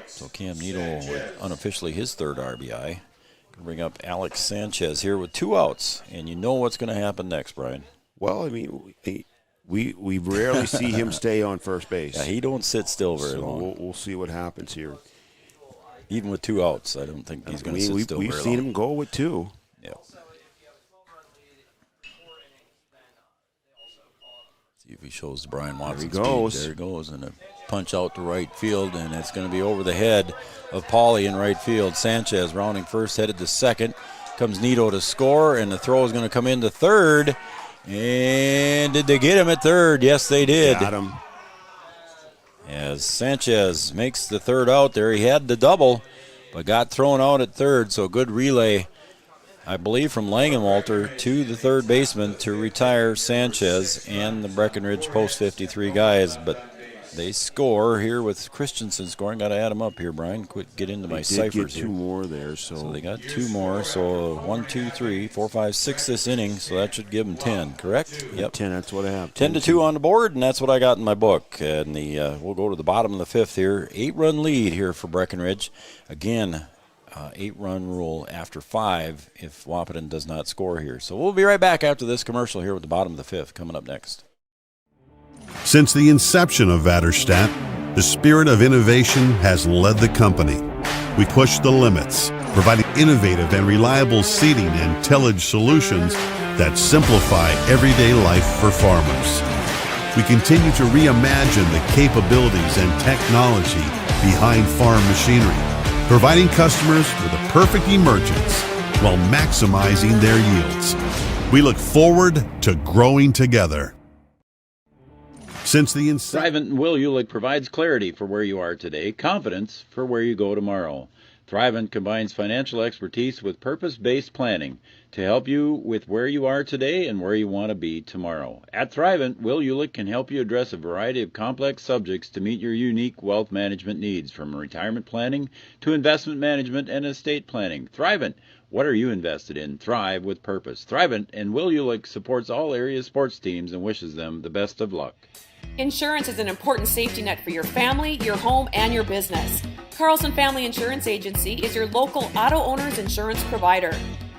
So Cam Neto with unofficially his third RBI. Going to bring up Alex Sanchez here with 2 outs, and you know what's going to happen next, Brian. Well, I mean, we rarely see him stay on first base. Yeah, he don't sit still very long. We'll see what happens here. Even with 2 outs, I don't think he's going to sit still very long. We've seen him go with 2. Yeah. See if he shows Brian Watson. There he goes. Speed. There he goes, and a punch out to right field, and it's going to be over the head of Pauly in right field. Sanchez rounding first, headed to second. Comes Neto to score, and the throw is going to come into third. And did they get him at third? Yes, they did. Got him. As Sanchez makes the third out there. He had the double, but got thrown out at third. So good relay, I believe, from Langenwalter to the third baseman to retire Sanchez and the Breckenridge Post 53 guys. But they score here with Christensen scoring. Got to add them up here, Brian. Get into my ciphers here. Get 2 more there. So they got 2 more. So 1, 2, 3, 4, 5, 6 this inning. So that should give them 10, correct? Yep. 10, that's what I have. 10-2 on the board, and that's what I got in my book. And we'll go to the bottom of the 5th here. 8-run lead here for Breckenridge. Again, 8-run rule after 5 if Wahpeton does not score here. So we'll be right back after this commercial here with the bottom of the 5th coming up next. Since the inception of Vaterstadt, the spirit of innovation has led the company. We push the limits, providing innovative and reliable seeding and tillage solutions that simplify everyday life for farmers. We continue to reimagine the capabilities and technology behind farm machinery, providing customers with a perfect emergence while maximizing their yields. We look forward to growing together. Since the Thrivent and Will Ulick provides clarity for where you are today, confidence for where you go tomorrow. Thrivent combines financial expertise with purpose-based planning to help you with where you are today and where you want to be tomorrow. At Thrivent, Will Ulick can help you address a variety of complex subjects to meet your unique wealth management needs, from retirement planning to investment management and estate planning. Thrivent, what are you invested in? Thrive with purpose. Thrivent and Will Ulick supports all area sports teams and wishes them the best of luck. Insurance is an important safety net for your family, your home, and your business. Carlson Family Insurance Agency is your local auto owner's insurance provider.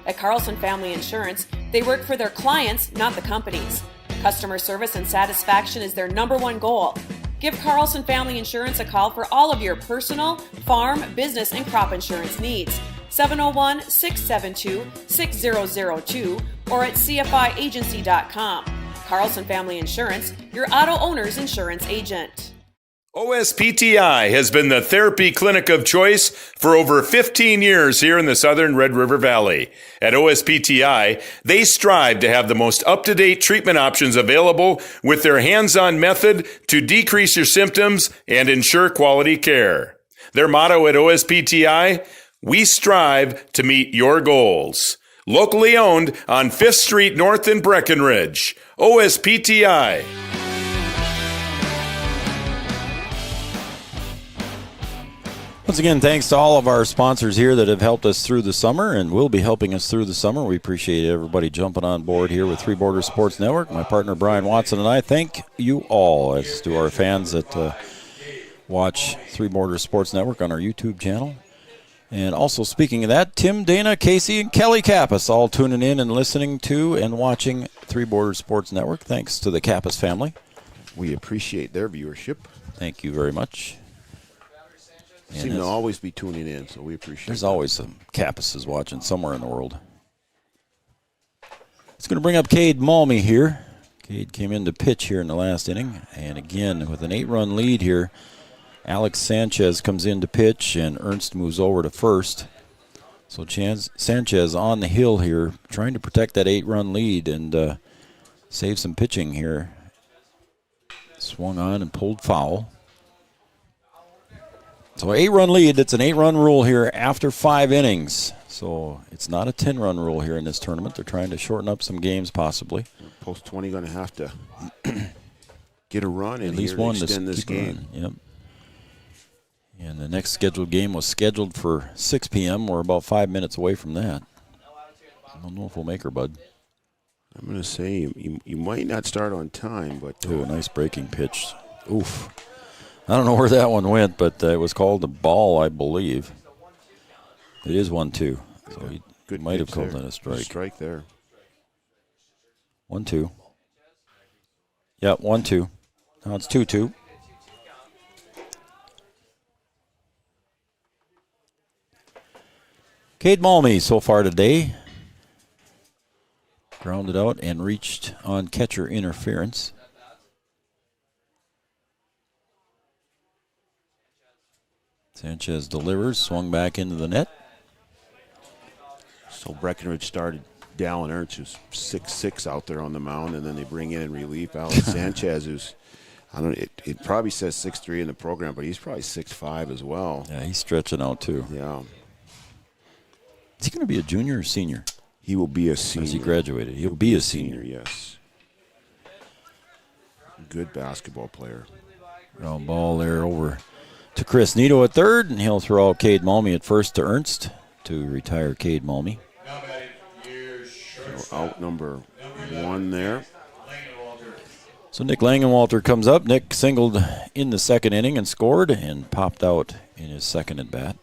At Carlson Family Insurance, they work for their clients, not the companies. Customer service and satisfaction is their /1 goal. Give Carlson Family Insurance a call for all of your personal, farm, business, and crop insurance needs. 701-672-6002 or at cfiagency.com. Carlson Family Insurance, your auto owner's insurance agent. OSPTI has been the therapy clinic of choice for over 15 years here in the southern Red River Valley. At OSPTI, they strive to have the most up-to-date treatment options available with their hands-on method to decrease your symptoms and ensure quality care. Their motto at OSPTI, we strive to meet your goals. Locally owned on 5th Street North in Breckenridge. OSPTI. Once again, thanks to all of our sponsors here that have helped us through the summer and will be helping us through the summer. We appreciate everybody jumping on board here with Three Borders Sports Network. My partner Brian Watson and I thank you all, as to our fans that watch Three Borders Sports Network on our YouTube channel. And also, speaking of that, Tim, Dana, Casey, and Kelly Kappas all tuning in and listening to and watching Three Borders Sports Network. Thanks to the Kappas family. We appreciate their viewership. Thank you very much. Seem to always be tuning in, so we appreciate There's always some Kappases watching somewhere in the world. It's going to bring up Cade Malmy here. Cade came in to pitch here in the last inning. And again, with an 8-run lead here, Alex Sanchez comes in to pitch, and Ernst moves over to first. So Sanchez on the hill here, trying to protect that 8-run lead and save some pitching here. Swung on and pulled foul. So 8-run lead. It's an 8-run rule here after 5 innings. So it's not a 10-run rule here in this tournament. They're trying to shorten up some games possibly. Post 20 going to have to get a run in at least here one to extend this game. Yep. And the next scheduled game was scheduled for 6 p.m. We're about 5 minutes away from that. I don't know if we'll make her, bud. I'm going to say you might not start on time, but... a nice breaking pitch. Oof. I don't know where that one went, but it was called a ball, I believe. It is 1-2. So he might have called that a strike. Strike there. 1-2. Yep, 1-2. Now it's 2-2. Cade Malmy so far today. Grounded out and reached on catcher interference. Sanchez delivers, swung back into the net. So Breckenridge started Dallin Ernst, who's 6'6" out there on the mound, and then they bring in relief Alex Sanchez, who's, I don't know, it probably says 6'3" in the program, but he's probably 6'5" as well. Yeah, he's stretching out too. Yeah. Is he going to be a junior or senior? He will be a senior. As he graduated, he'll be a senior. Yes. Good basketball player. Ground ball there over to Chris Nito at third, and he'll throw out Cade Malmy at first to Ernst to retire Cade Malmy. So out number 1 there. So Nick Langenwalter comes up. Nick singled in the second inning and scored and popped out in his second at bat.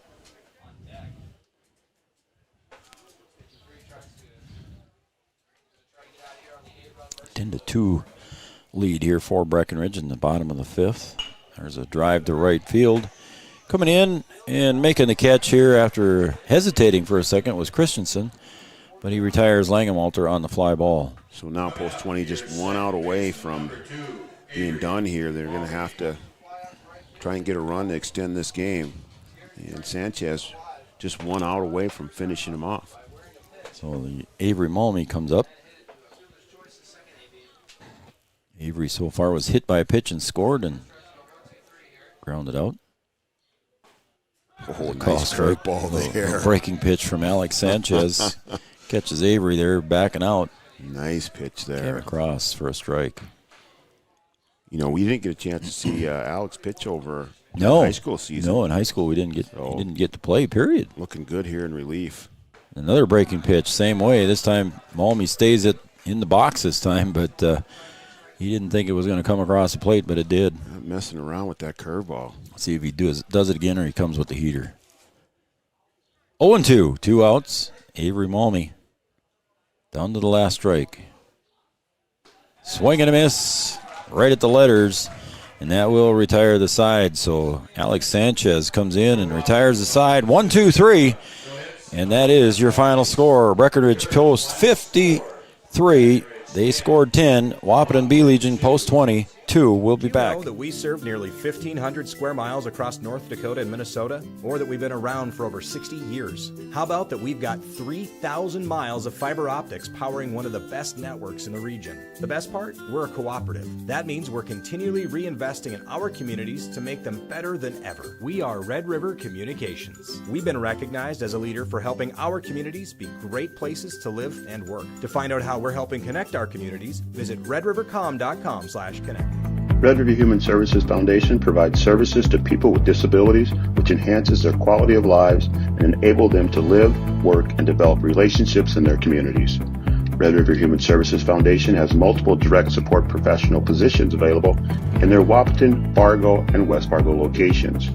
10-2 lead here for Breckenridge in the bottom of the 5th. There's a drive to right field. Coming in and making the catch here after hesitating for a second was Christensen, but he retires Langenwalter on the fly ball. So now post 20, just 1 out away from being done here. They're going to have to try and get a run to extend this game. And Sanchez just 1 out away from finishing him off. So the Avery Malmy comes up. Avery so far was hit by a pitch and scored and grounded out. Oh, nice strike ball there. Breaking pitch from Alex Sanchez. Catches Avery there, backing out. Nice pitch there. Came across for a strike. You know, we didn't get a chance to see Alex pitch over high school season. No, in high school we didn't get he didn't get to play, period. Looking good here in relief. Another breaking pitch, same way. This time Malmy stays it in the box this time, but he didn't think it was going to come across the plate, but it did. Not messing around with that curveball. See if he does it again or he comes with the heater. 0-2, 2 outs. Avery Malmy down to the last strike. Swing and a miss right at the letters, and that will retire the side. So Alex Sanchez comes in and retires the side. 1-2-3, and that is your final score. Breckenridge Post 53. They scored 10. Wahpeton B Legion Post 22. We'll be back. Do you know that we serve nearly 1,500 square miles across North Dakota and Minnesota? Or that we've been around for over 60 years? How about that we've got 3,000 miles of fiber optics powering one of the best networks in the region? The best part? We're a cooperative. That means we're continually reinvesting in our communities to make them better than ever. We are Red River Communications. We've been recognized as a leader for helping our communities be great places to live and work. To find out how we're helping connect our communities, visit redrivercom.com/connect. Red River Human Services Foundation provides services to people with disabilities, which enhances their quality of lives and enable them to live, work, and develop relationships in their communities. Red River Human Services Foundation has multiple direct support professional positions available in their Wahpeton, Fargo, and West Fargo locations.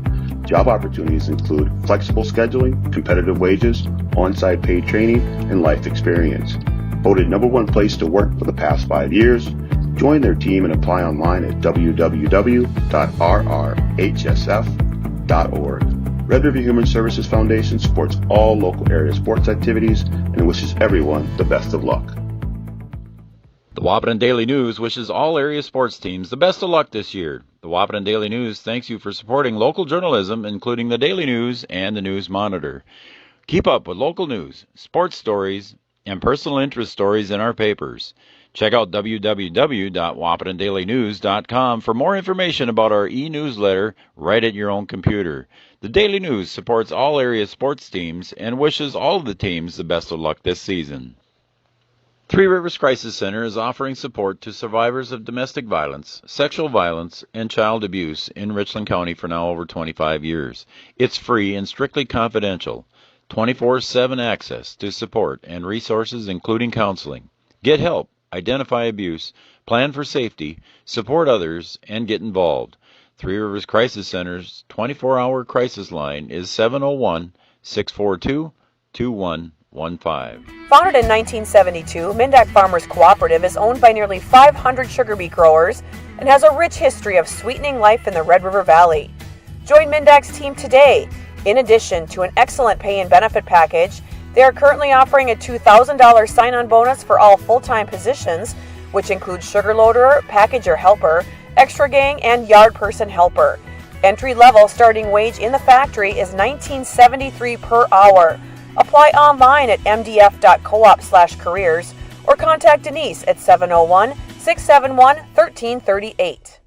Job opportunities include flexible scheduling, competitive wages, on-site paid training, and life experience. Voted #1 place to work for the past 5 years, join their team and apply online at www.rrhsf.org. Red River Human Services Foundation supports all local area sports activities and wishes everyone the best of luck. The Wahpeton Daily News wishes all area sports teams the best of luck this year. The Wahpeton Daily News thanks you for supporting local journalism, including the Daily News and the News Monitor. Keep up with local news, sports stories, and personal interest stories in our papers. Check out www.wahpetondailynews.com for more information about our e-newsletter right at your own computer. The Daily News supports all area sports teams and wishes all of the teams the best of luck this season. Three Rivers Crisis Center is offering support to survivors of domestic violence, sexual violence, and child abuse in Richland County for now over 25 years. It's free and strictly confidential. 24/7 access to support and resources including counseling. Get help, identify abuse, plan for safety, support others, and get involved. Three Rivers Crisis Center's 24-hour crisis line is 701-642-2115. Founded in 1972, Mindak Farmers Cooperative is owned by nearly 500 sugar beet growers and has a rich history of sweetening life in the Red River Valley. Join Mindak's team today. In addition to an excellent pay and benefit package, they are currently offering a $2,000 sign-on bonus for all full-time positions, which includes sugar loader, packager helper, extra gang, and yard person helper. Entry-level starting wage in the factory is $19.73 per hour. Apply online at mdf.coop/careers or contact Denise at 701-671-1338.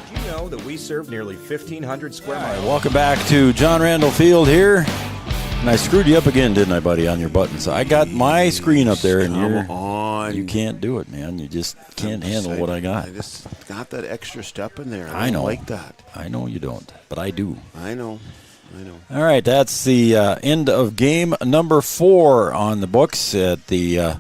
Did you know that we serve nearly 1,500 square miles? Welcome back to John Randall Field here. And I screwed you up again, didn't I, buddy, on your buttons? I got my screen up there, and you can't do it, man. You just can't handle what I got. I just got that extra step in there. I know. Like that. I know you don't, but I do. I know. All right, that's the end of game number 4 on the books at the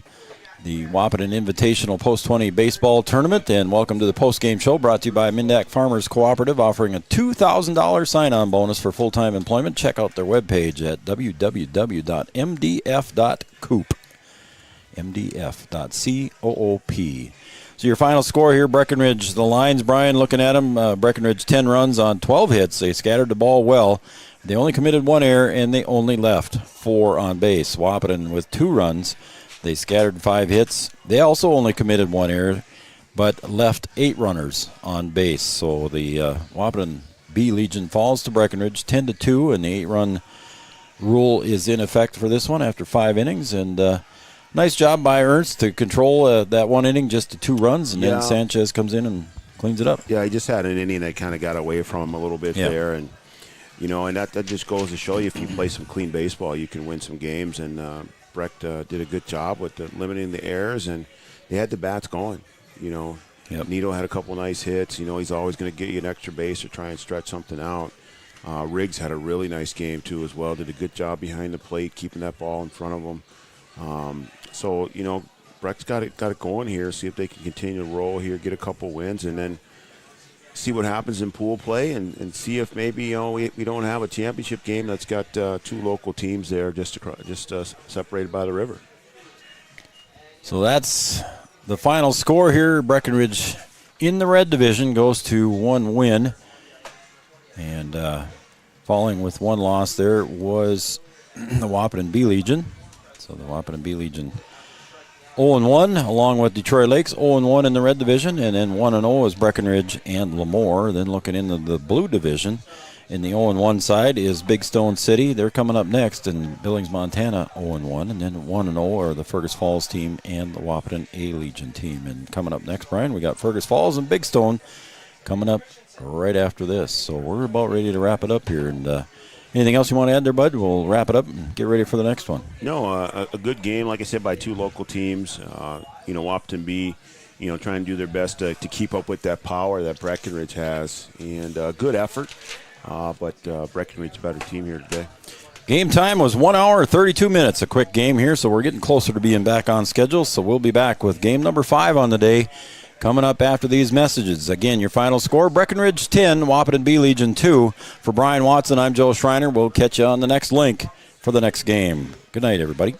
Wahpeton Invitational Post-20 Baseball Tournament. And welcome to the post-game show brought to you by Mindak Farmers Cooperative, offering a $2,000 sign-on bonus for full-time employment. Check out their webpage at www.mdf.coop. mdf.coop. So your final score here, Breckenridge, the lines, Brian, looking at them, Breckenridge 10 runs on 12 hits. They scattered the ball well. They only committed 1 error, and they only left 4 on base. Wahpeton with 2 runs. They scattered 5 hits. They also only committed 1 error, but left 8 runners on base. So the Wahpeton B Legion falls to Breckenridge 10-2, and the 8-run rule is in effect for this one after 5 innings. And nice job by Ernst to control that 1 inning just to 2 runs, and then Sanchez comes in and cleans it up. Yeah, he just had an inning that kind of got away from him a little bit there, and and that just goes to show you if you play some clean baseball, you can win some games. And Brecht did a good job with limiting the errors, and they had the bats going. Nito had a couple nice hits. He's always going to get you an extra base or try and stretch something out. Riggs had a really nice game too as well. Did a good job behind the plate, keeping that ball in front of him. So Brecht's got it going here. See if they can continue to roll here, get a couple wins, and then see what happens in pool play, and see if maybe we don't have a championship game that's got 2 local teams there just separated by the river. So that's the final score here. Breckenridge in the red division goes to 1 win, and falling with 1 loss there was the Wahpeton B Legion. So the Wahpeton B Legion 0-1, along with Detroit Lakes, 0-1 in the red division, and then 1-0 is Breckenridge and Lemoore. Then looking into the blue division, in the 0-1 side is Big Stone City. They're coming up next, and Billings, Montana, 0-1, and then 1-0 are the Fergus Falls team and the Wahpeton A Legion team. And coming up next, Brian, we got Fergus Falls and Big Stone coming up right after this. So we're about ready to wrap it up here. And anything else you want to add there, Bud? We'll wrap it up and get ready for the next one. No, a good game, like I said, by two local teams. Wahpeton B, trying to do their best to keep up with that power that Breckenridge has. And good effort, but Breckenridge a better team here today. Game time was 1 hour, 32 minutes. A quick game here, so we're getting closer to being back on schedule. So we'll be back with game number 5 on the day coming up after these messages. Again, your final score, Breckenridge 10, Wahpeton B Legion 2. For Brian Watson, I'm Joe Schreiner. We'll catch you on the next link for the next game. Good night, everybody.